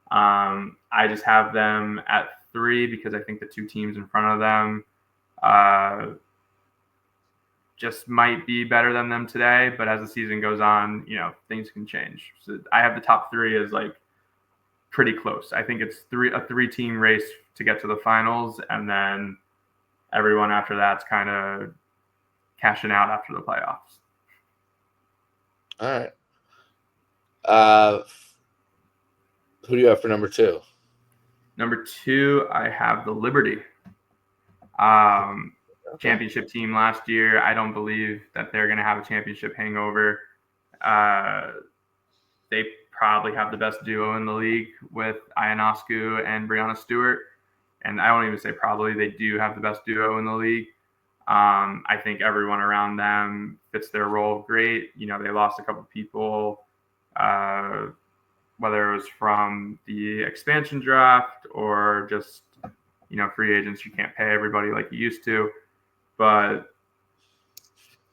I just have them at 3 because I think the 2 teams in front of them just might be better than them today. But as the season goes on, things can change. So I have the top 3 as like pretty close. I think it's a 3-team race to get to the finals, and then everyone after that's kind of cashing out after the playoffs. All right. Who do you have for number 2? Number 2, I have the Liberty. Championship team last year. I don't believe that they're going to have a championship hangover. They probably have the best duo in the league with Ionescu and Brianna Stewart. And I won't even say probably, they do have the best duo in the league. I think everyone around them fits their role great. They lost a couple people, whether it was from the expansion draft or just, free agents. You can't pay everybody like you used to, but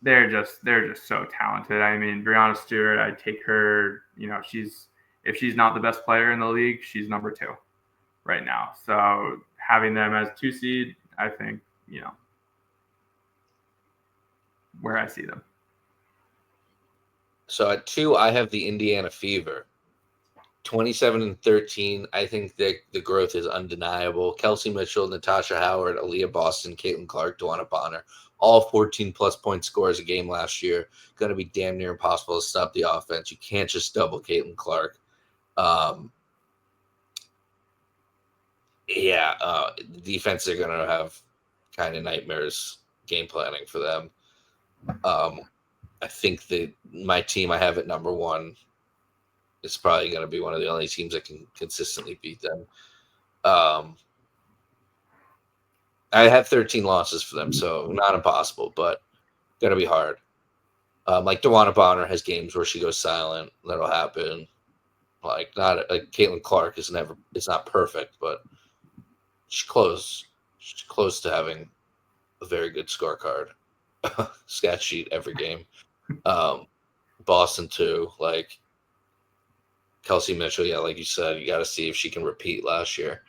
they're just so talented. I mean, Brianna Stewart, I'd take her, if she's not the best player in the league, she's number 2 right now. So having them as 2 seed, I think, where I see them. So at 2, I have the Indiana Fever. 27-13. I think that the growth is undeniable. Kelsey Mitchell, Natasha Howard, Aaliyah Boston, Caitlin Clark, Joanna Bonner, all 14-plus point scorers a game last year. Going to be damn near impossible to stop the offense. You can't just double Caitlin Clark. The defense are going to have kind of nightmares game planning for them. I think that my team I have at number 1 is probably going to be one of the only teams that can consistently beat them. I have 13 losses for them, so not impossible, but going to be hard. Like DeWanna Bonner has games where she goes silent. That'll happen. Caitlin Clark is not perfect, but she's close. She's close to having a very good scorecard. Stat sheet every game. Boston too. Like Kelsey Mitchell, like you said, you got to see if she can repeat last year.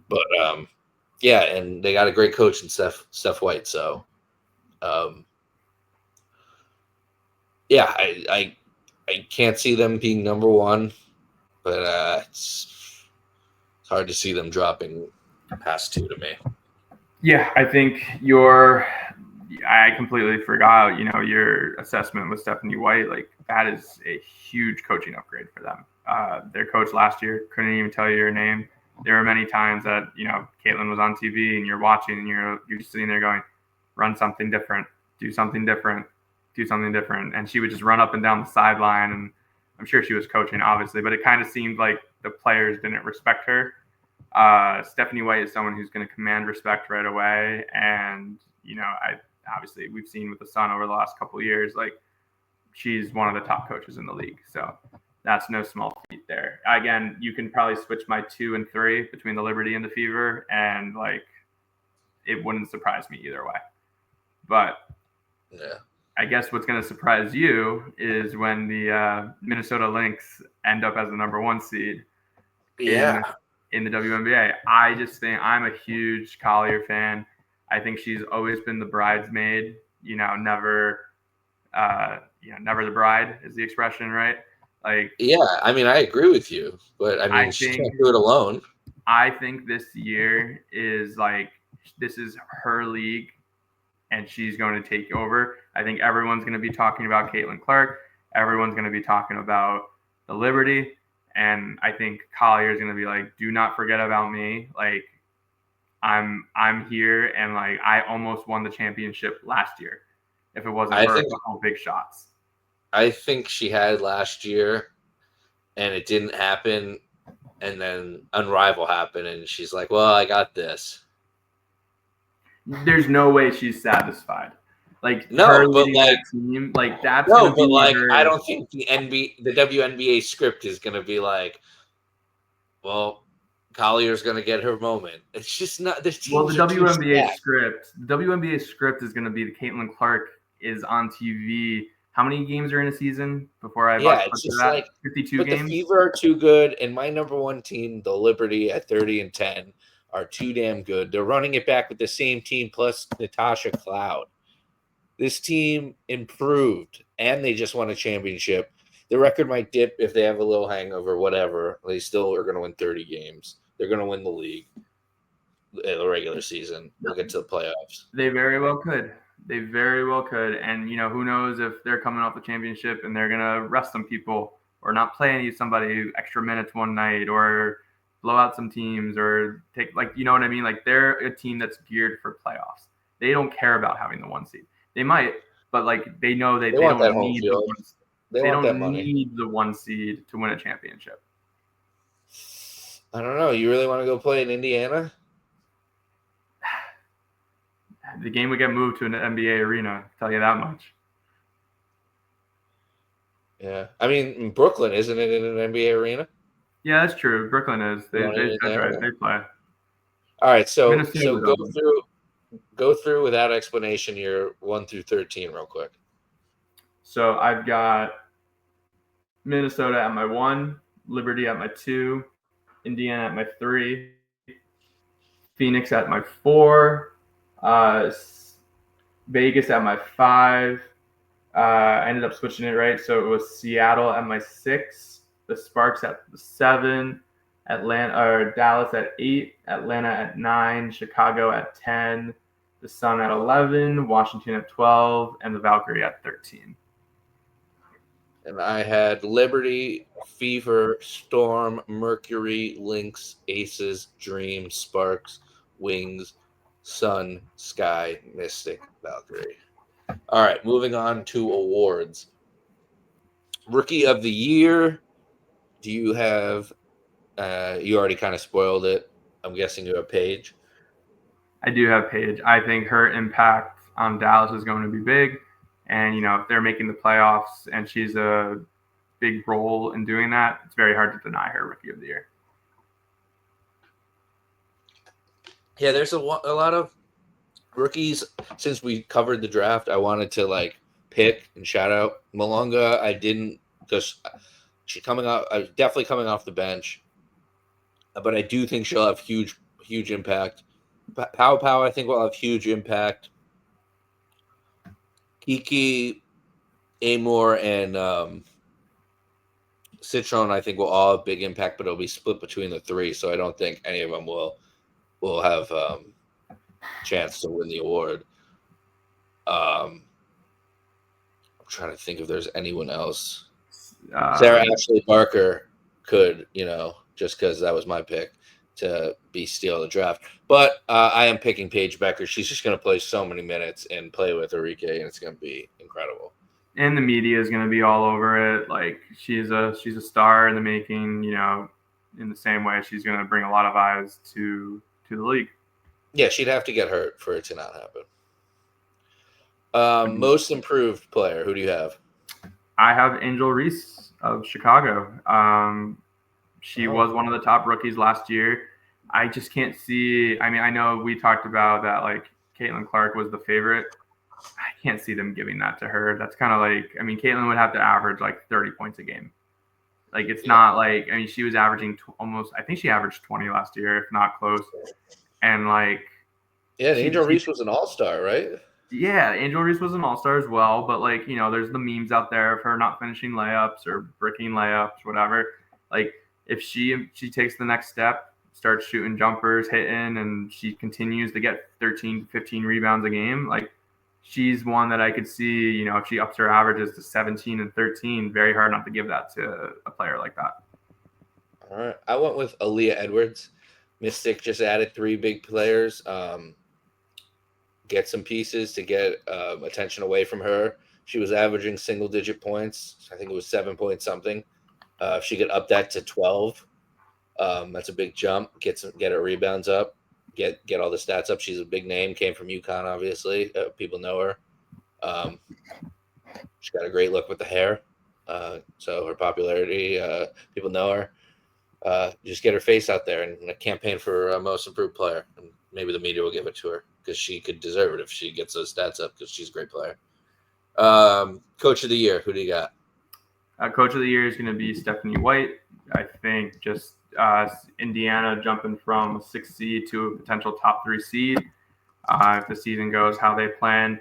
But and they got a great coach in Steph White. So, I can't see them being number 1, but it's hard to see them dropping past 2 to me. Yeah, I think I completely forgot, your assessment with Stephanie White. Like, that is a huge coaching upgrade for them. Their coach last year couldn't even tell you her name. There were many times that, Caitlin was on TV and you're watching and you're sitting there going, run something different, do something different. And she would just run up and down the sideline. And I'm sure she was coaching, obviously, but it kind of seemed like the players didn't respect her. Stephanie White is someone who's going to command respect right away. And, obviously we've seen with the Sun over the last couple of years, like, she's one of the top coaches in the league. So that's no small feat there. Again, you can probably switch my 2 and 3 between the Liberty and the Fever, and like, it wouldn't surprise me either way. But yeah, I guess what's going to surprise you is when the Minnesota Lynx end up as the number 1 seed in the WNBA. I just think I'm a huge Collier fan. I think she's always been the bridesmaid, never the bride is the expression, right? Like, yeah, I mean, I agree with you, but I mean, she can't do it alone. I think this year is like, this is her league and she's going to take over. I think everyone's going to be talking about Caitlin Clark. Everyone's going to be talking about the Liberty. And I think Collier is going to be like, do not forget about me. Like, I'm here, and like I almost won the championship last year if it wasn't for a couple big shots. I think she had last year, and it didn't happen, and then Unrival happened, and she's like, "Well, I got this." There's no way she's satisfied. Like no, her but leading like that team, like that's no, gonna but be like her. I don't think the WNBA script is gonna be like, well, Collier's gonna get her moment. It's just not. The WNBA script. The WNBA script is gonna be the Caitlin Clark is on TV. How many games are in a season before I it's just that? like 52 but games. The Fever are too good, and my number one team, the Liberty at 30-10, are too damn good. They're running it back with the same team plus Natasha Cloud. This team improved, and they just won a championship. The record might dip if they have a little hangover, whatever. They still are going to win 30 games. They're going to win the league, the regular season. We'll get to the playoffs. They very well could. They very well could. And, you know, who knows if they're coming off the championship and they're going to rest some people or not play any somebody extra minutes one night or blow out some teams or take, like, you know what I mean? Like, they're a team that's geared for playoffs. They don't care about having the one seed. They might, but, like, they know they don't need the one seed. They don't need the one seed to win a championship. I don't know. You really want to go play in Indiana? The game would get moved to an NBA arena, I'll tell you that much. Yeah. I mean, Brooklyn, isn't it in an NBA arena? Yeah, that's true. Brooklyn is. They play. All right, so go through without explanation your 1 through 13 real quick. So I've got Minnesota at my 1, Liberty at my 2, Indiana at my 3, Phoenix at my 4, Vegas at my 5. I ended up switching it, right? So it was Seattle at my 6, the Sparks at 7, Dallas at 8, Atlanta at 9, Chicago at 10, the Sun at 11, Washington at 12, and the Valkyrie at 13. And I had Liberty, Fever, Storm, Mercury, Lynx, Aces, Dream, Sparks, Wings, Sun, Sky, Mystic, Valkyrie. All right, moving on to awards. Rookie of the Year. Do you have you already kind of spoiled it. I'm guessing you have Paige. I do have Paige. I think her impact on Dallas is going to be big. And, you know, if they're making the playoffs and she's a big role in doing that, it's very hard to deny her Rookie of the Year. Yeah, there's a lot of rookies. Since we covered the draft, I wanted to like pick and shout out Malunga. I didn't because she's definitely coming off the bench, but I do think she'll have huge impact. Pow, I think will have huge impact. Kiki, Amor, and Citron, I think will all have big impact, but it'll be split between the three. So I don't think any of them will have chance to win the award. I'm trying to think if there's anyone else. Sarah Ashley Barker could, just because that was my pick to be steal the draft. But I am picking Paige Becker. She's just going to play so many minutes and play with Enrique, and it's going to be incredible. And the media is going to be all over it. Like she's a star in the making. In the same way, she's going to bring a lot of eyes to the league. Yeah, she'd have to get hurt for it to not happen. Most improved player, who do you have? I have Angel Reese of Chicago. She was one of the top rookies last year. I just can't see. I mean, I know we talked about that, like Caitlin Clark was the favorite. I can't see them giving that to her. That's kind of like, I mean, Caitlin would have to average like 30 points a game. Like, it's not like, I mean, she was averaging I think she averaged 20 last year, if not close. And like, yeah, Angel Reese was an all-star, right? Yeah, Angel Reese was an all-star as well, but like, there's the memes out there of her not finishing layups or bricking layups, whatever. Like, if she takes the next step, starts shooting jumpers, hitting, and she continues to get 13, 15 rebounds a game, like, she's one that I could see, if she ups her averages to 17 and 13, very hard not to give that to a player like that. All right. I went with Aaliyah Edwards. Mystic just added 3 big players. Get some pieces to get attention away from her. She was averaging single-digit points. I think it was 7 point something. If she could up that to 12, that's a big jump. Get her rebounds up. Get all the stats up. She's a big name. Came from UConn, obviously. People know her. She's got a great look with the hair. So her popularity, people know her. Just get her face out there and a campaign for most improved player. And maybe the media will give it to her because she could deserve it if she gets those stats up because she's a great player. Coach of the year, who do you got? Coach of the year is going to be Stephanie White. I think just Indiana jumping from a 6 seed to a potential top 3 seed. If the season goes how they plan,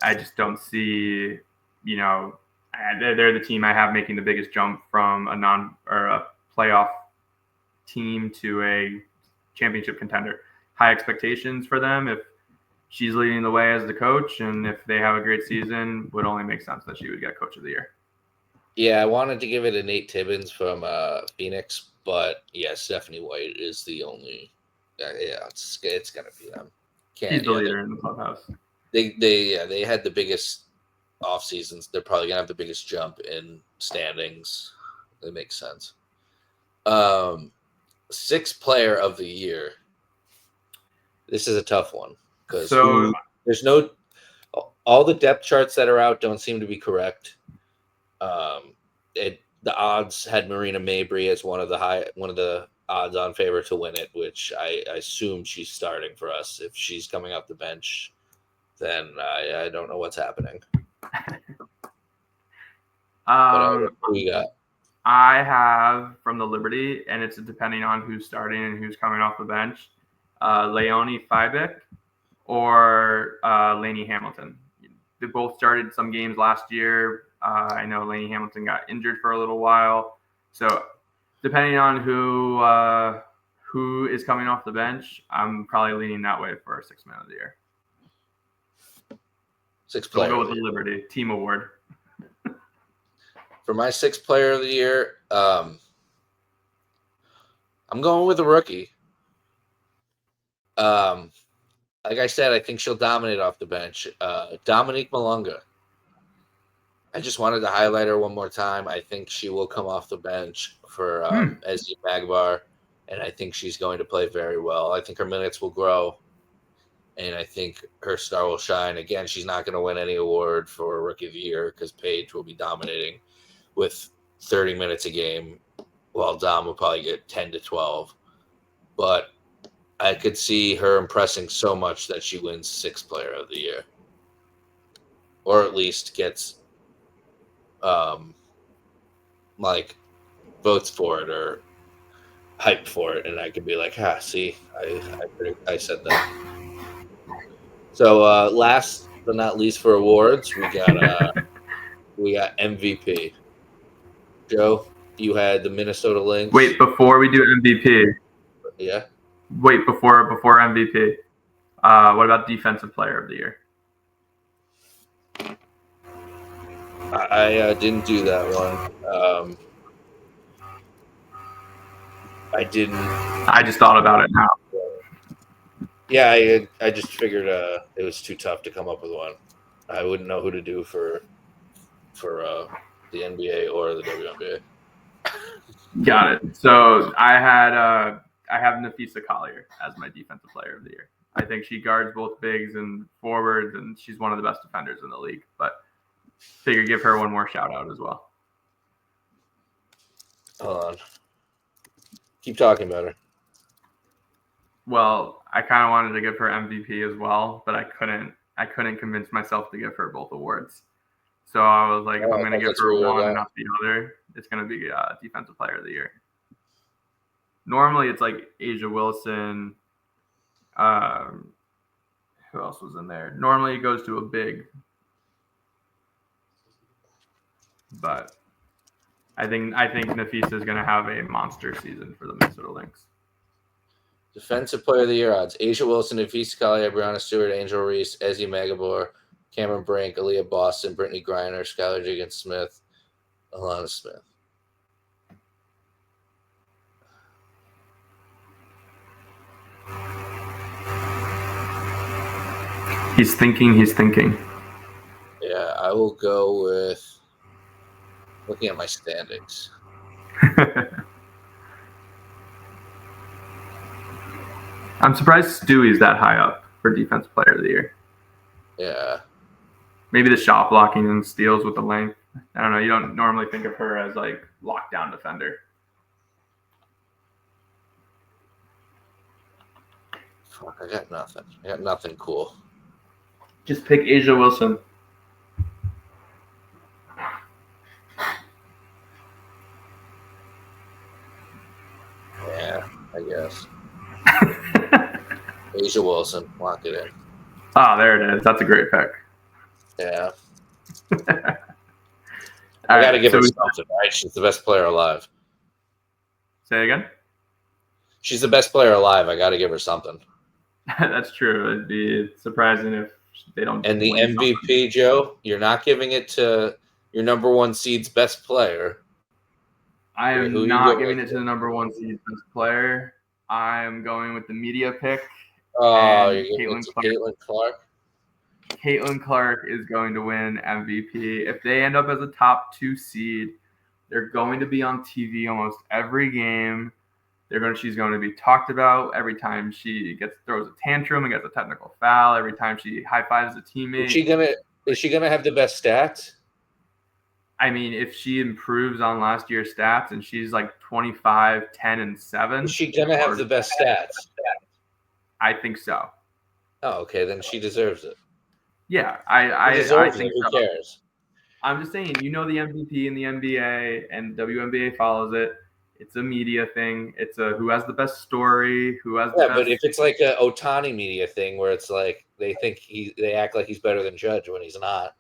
I just don't see, they're the team I have making the biggest jump from a playoff team to a championship contender. High expectations for them. If she's leading the way as the coach, and if they have a great season, would only make sense that she would get Coach of the Year. Yeah, I wanted to give it to Nate Tibbins from Phoenix, but yeah, Stephanie White is the only. It's gonna be them. He's the leader in the clubhouse. They had the biggest off seasons. They're probably gonna have the biggest jump in standings. It makes sense. 6th player of the year. This is a tough one because there's no. All the depth charts that are out don't seem to be correct. The odds had Marina Mabry as one of the odds-on favorite to win it, which I assume she's starting for us. If she's coming off the bench, then I don't know what's happening. Who you got? I have from the Liberty, and it's depending on who's starting and who's coming off the bench, Leonie Fibeck or Lainey Hamilton. They both started some games last year. I know Lainey Hamilton got injured for a little while. So depending on who is coming off the bench, I'm probably leaning that way for our 6th man of the year. 6th player. So we'll go with the Liberty team award. For my 6th player of the year, I'm going with a rookie. Like I said, I think she'll dominate off the bench. Dominique Malunga. I just wanted to highlight her one more time. I think she will come off the bench for Ezzy Magbar, and I think she's going to play very well. I think her minutes will grow, and I think her star will shine. Again, she's not going to win any award for Rookie of the Year because Paige will be dominating with 30 minutes a game, while Dom will probably get 10 to 12. But I could see her impressing so much that she wins 6th player of the year, or at least gets votes for it or hype for it, and I could be like, see, I said that. So last but not least for awards, we got MVP. Joe, you had the Minnesota Lynx. Wait, before we do MVP. Yeah. Wait, before MVP. What about Defensive Player of the Year? I didn't do that one. I didn't. I just thought about it now. Yeah, I just figured it was too tough to come up with one. I wouldn't know who to do for the NBA or the WNBA. Got it. So I have Nafisa Collier as my Defensive Player of the Year. I think she guards both bigs and forwards, and she's one of the best defenders in the league. But figure give her one more shout out as well. Hold on. Keep talking about her. Well, I kind of wanted to give her MVP as well, but I couldn't convince myself to give her both awards. So I was like, if I'm going to give her one and not the other, it's going to be Defensive Player of the Year. Normally, it's like Asia Wilson. Who else was in there? Normally it goes to a big, but I think Nafisa is going to have a monster season for the Minnesota Lynx. Defensive Player of the Year odds: Asia Wilson, Nafisa Collier, Brianna Stewart, Angel Reese, Ezzy Magabor, Cameron Brink, Aaliyah Boston, Brittany Griner, Skylar Jenkins-Smith, Alana Smith. He's thinking. Yeah, I will go with looking at my standings. I'm surprised Stewie's that high up for Defensive Player of the Year. Yeah. Maybe the shot blocking and steals with the length. I don't know. You don't normally think of her as like lockdown defender. Fuck, I got nothing. I got nothing cool. Just pick Asia Wilson. Yeah, I guess. Asia Wilson, lock it in. Oh, there it is. That's a great pick. Yeah. I got to give her something, right? She's the best player alive. Say again? She's the best player alive. I got to give her something. That's true. It'd be surprising if they don't. And the MVP, something. Joe, you're not giving it to your number one seed's best player. I am not giving it to the number one seed's best player. I am going with the media pick. Oh, you're giving it to Caitlin Clark? Caitlin Clark is going to win MVP. If they end up as a top 2 seed, they're going to be on TV almost every game. She's going to be talked about every time she throws a tantrum and gets a technical foul. Every time she high fives a teammate. Is she gonna have the best stats? I mean, if she improves on last year's stats and she's like 25, 10, and 7. Is she gonna have the best stats? I think so. Oh, okay, then she deserves it. Yeah, I think Who cares? I'm just saying, the MVP in the NBA and WNBA follows it. It's a media thing. It's who has the best story, who has the best. But if it's like a Ohtani media thing where it's like they act like he's better than Judge when he's not.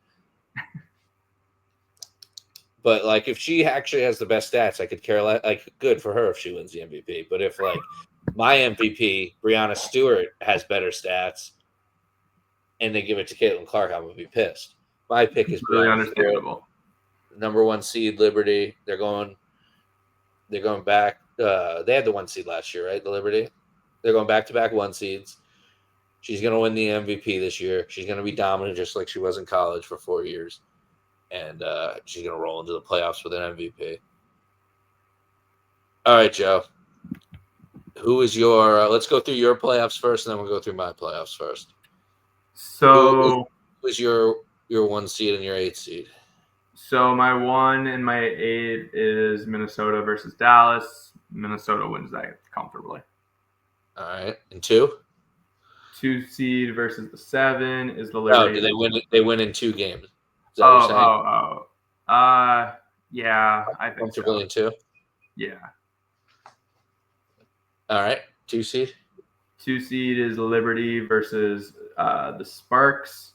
But like if she actually has the best stats, I could care less. Like good for her if she wins the MVP. But if like my MVP, Brianna Stewart, has better stats, and they give it to Caitlin Clark, I'm gonna be pissed. My pick is really understandable. Stewart, number 1 seed, Liberty. They're going back. They had the 1 seed last year, right? The Liberty. They're going back-to-back 1 seeds. She's going to win the MVP this year. She's going to be dominant just like she was in college for 4 years. And she's going to roll into the playoffs with an MVP. All right, Joe. Who is your let's go through your playoffs first, and then we'll go through my playoffs first. So who is your 1 seed and your 8 seed? So my 1 and my 8 is Minnesota versus Dallas. Minnesota wins that comfortably. All right. And 2? 2 seed versus the 7 is the Liberty. Oh, do they win? They win in 2 games. Is that what you're saying? Yeah, I think comfortably so. In 2. Yeah. All right. 2 seed. 2 seed is the Liberty versus the Sparks.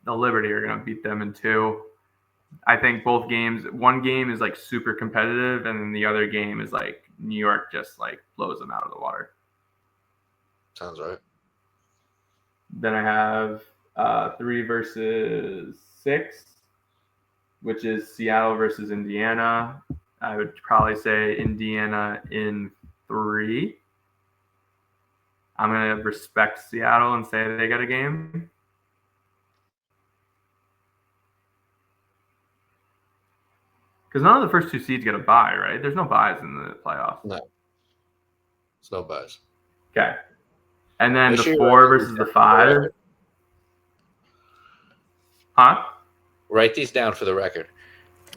The Liberty are going to beat them in 2. I think both games, one game is like super competitive, and then the other game is like New York just like blows them out of the water. Sounds right. Then I have 3 versus 6, which is Seattle versus Indiana. I would probably say Indiana in 3. I'm going to respect Seattle and say they got a game. Because none of the first 2 seeds get a bye, right? There's no byes in the playoffs. No. There's no byes. Okay. And then the 4 versus the 5. Huh? Write these down for the record.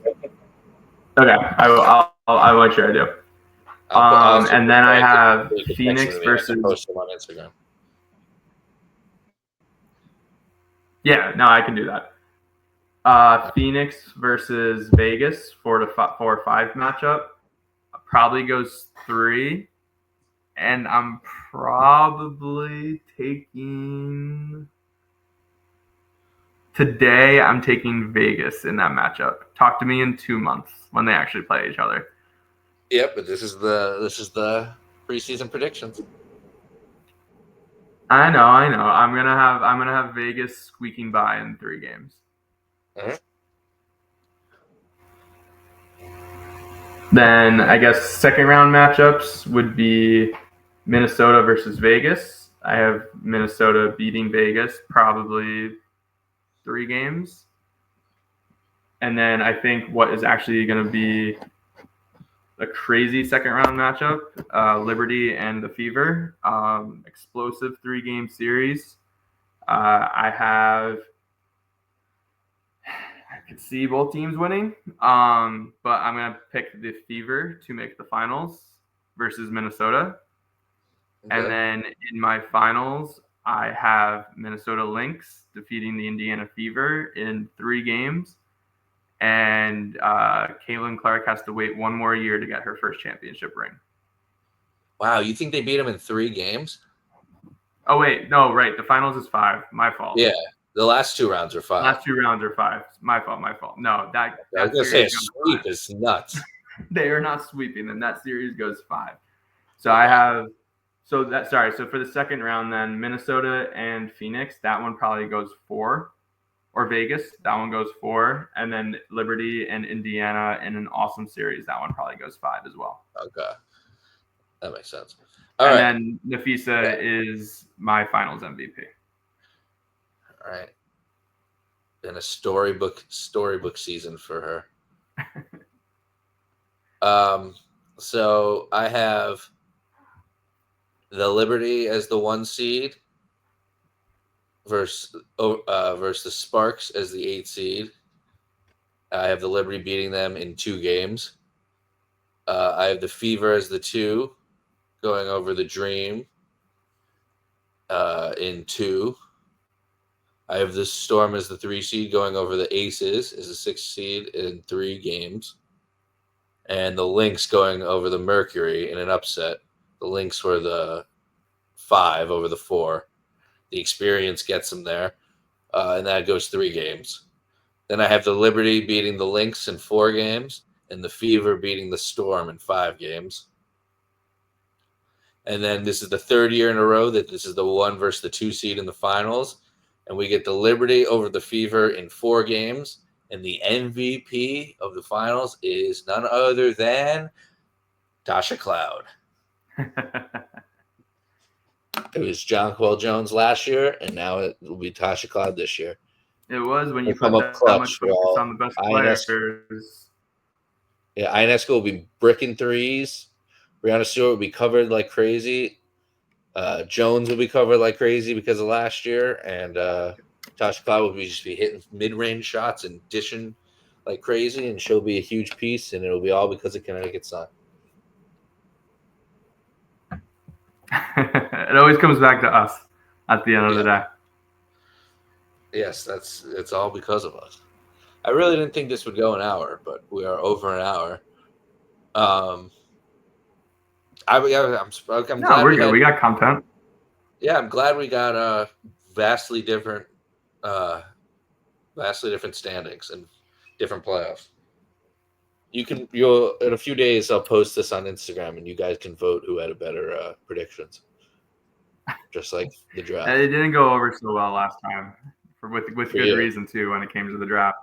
Okay. I'll make sure I do. And then I have Phoenix versus. Post them on Instagram. Yeah, no, I can do that. Phoenix versus Vegas, 4 or 5 matchup. Probably goes 3. And I'm probably taking today. I'm taking Vegas in that matchup. Talk to me in 2 months when they actually play each other. Yep, but this is the preseason predictions. I know. I'm gonna have Vegas squeaking by in 3 games. All right. Then I guess second round matchups would be Minnesota versus Vegas. I have Minnesota beating Vegas probably 3 games. And then I think what is actually going to be a crazy second round matchup, Liberty and the Fever, explosive 3-game series. I could see both teams winning, but I'm going to pick the Fever to make the finals versus Minnesota. Okay. And then in my finals, I have Minnesota Lynx defeating the Indiana Fever in 3 games. And Caitlin Clark has to wait 1 more year to get her first championship ring. Wow, you think they beat them in 3 games? Oh, wait. No, right. The finals is 5. My fault. Yeah, the last 2 rounds are 5. Last 2 rounds are 5. My fault. No, I was going to say a sweep is nuts. They are not sweeping them. That series goes 5. So I have so for the second round then Minnesota and Phoenix, that one probably goes 4. Or Vegas, that one goes 4. And then Liberty and Indiana in an awesome series, that one probably goes 5 as well. Okay. That makes sense. And then Nafisa is my finals MVP. All right. Been a storybook season for her. So I have the Liberty as the 1 seed versus the Sparks as the 8 seed. I have the Liberty beating them in 2 games. I have the Fever as the 2, going over the Dream in 2. I have the Storm as the 3 seed, going over the Aces as the 6 seed in 3 games. And the Lynx going over the Mercury in an upset. The Lynx were the 5 over the 4. The experience gets them there. And that goes 3 games. Then I have the Liberty beating the Lynx in 4 games, and the Fever beating the Storm in 5 games. And then this is the 3rd year in a row that this is the 1 versus the 2 seed in the finals. And we get the Liberty over the Fever in 4 games. And the MVP of the finals is none other than Tasha Cloud. It was Jonquel Jones last year, and now it will be Tasha Cloud this year. It was when you We'll put that much focus on the best players. Yeah, Ionescu will be bricking threes. Brianna Stewart will be covered like crazy. Jones will be covered like crazy because of last year, and Tasha Cloud will just be hitting mid-range shots and dishing like crazy, and she'll be a huge piece, and it'll be all because of Connecticut Sun. It always comes back to us at the end of the day. Yes, it's all because of us. I really didn't think this would go an hour, but we are over an hour. I'm glad we're good. We got content. Yeah, I'm glad we got vastly different standings and different playoffs. You'll in a few days I'll post this on Instagram and you guys can vote who had a better predictions. Just like the draft. It didn't go over so well last time, with good reason too when it came to the draft.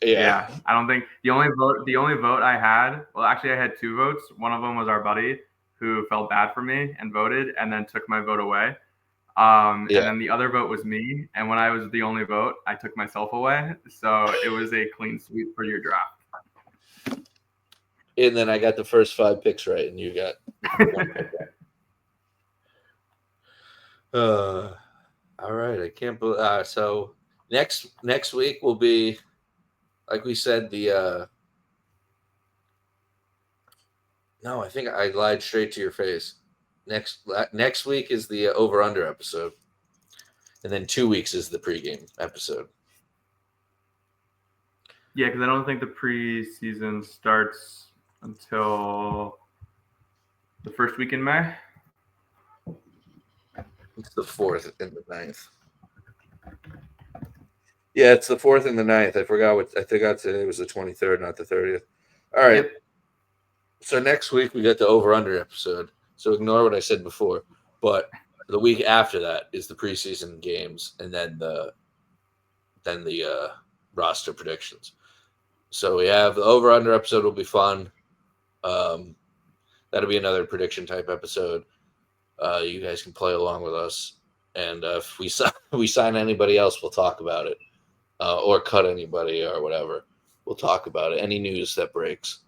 Yeah, I don't think the only vote I had. Well, actually, I had 2 votes. One of them was our buddy who felt bad for me and voted, and then took my vote away. And then the other vote was me, and when I was the only vote, I took myself away. So it was a clean sweep for your draft. And then I got the first 5 picks right, and you got 1 pick right. All right, I can't believe. So next week will be, like we said, the. No, I think I lied straight to your face. Next week is the over/under episode, and then 2 weeks is the pregame episode. Yeah, because I don't think the preseason starts until the first week in May. It's the 4th and the 9th. Yeah, it's the 4th and the 9th. I forgot what I think today was the 23rd, not the 30th. All right. Yep. So next week we got the over-under episode. So ignore what I said before. But the week after that is the preseason games, and then the roster predictions. So we have the over-under episode will be fun. That'll be another prediction type episode. You guys can play along with us, and if we sign anybody else, we'll talk about it, or cut anybody or whatever. We'll talk about it. Any news that breaks.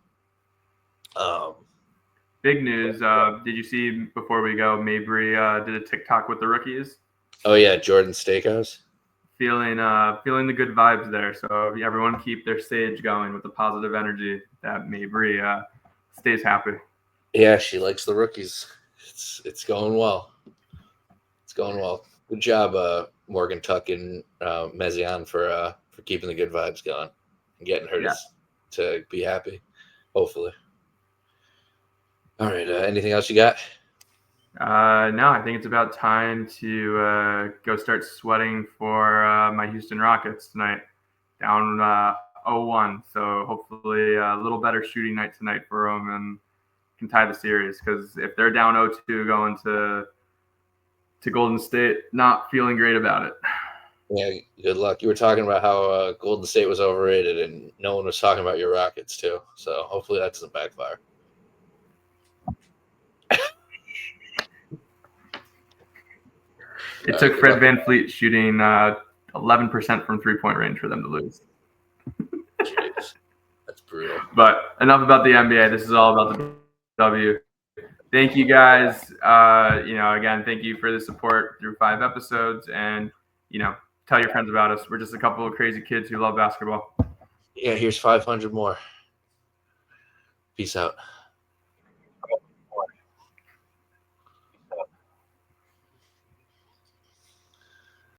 Big news. Did you see before we go? Mabry did a TikTok with the rookies. Oh yeah, Jordan Steakhouse. Feeling the good vibes there. So everyone keep their stage going with the positive energy. That Mabry stays happy. Yeah, she likes the rookies. It's going well. It's going well. Good job, Morgan Tuck and Mezion for keeping the good vibes going and getting her to be happy. Hopefully. All right. Anything else you got? No, I think it's about time to go start sweating for my Houston Rockets tonight. Down 0-1, so hopefully a little better shooting night tonight for them and can tie the series. Because if they're down 0-2 going to Golden State, not feeling great about it. Yeah, good luck. You were talking about how Golden State was overrated, and no one was talking about your Rockets too. So hopefully that doesn't backfire. It took Fred VanVleet shooting 11% from three-point range for them to lose. Jeez, that's brutal. But enough about the NBA. This is all about the W. Thank you guys. Again, thank you for the support through 5 episodes, and tell your friends about us. We're just a couple of crazy kids who love basketball. Yeah, here's 500 more. Peace out.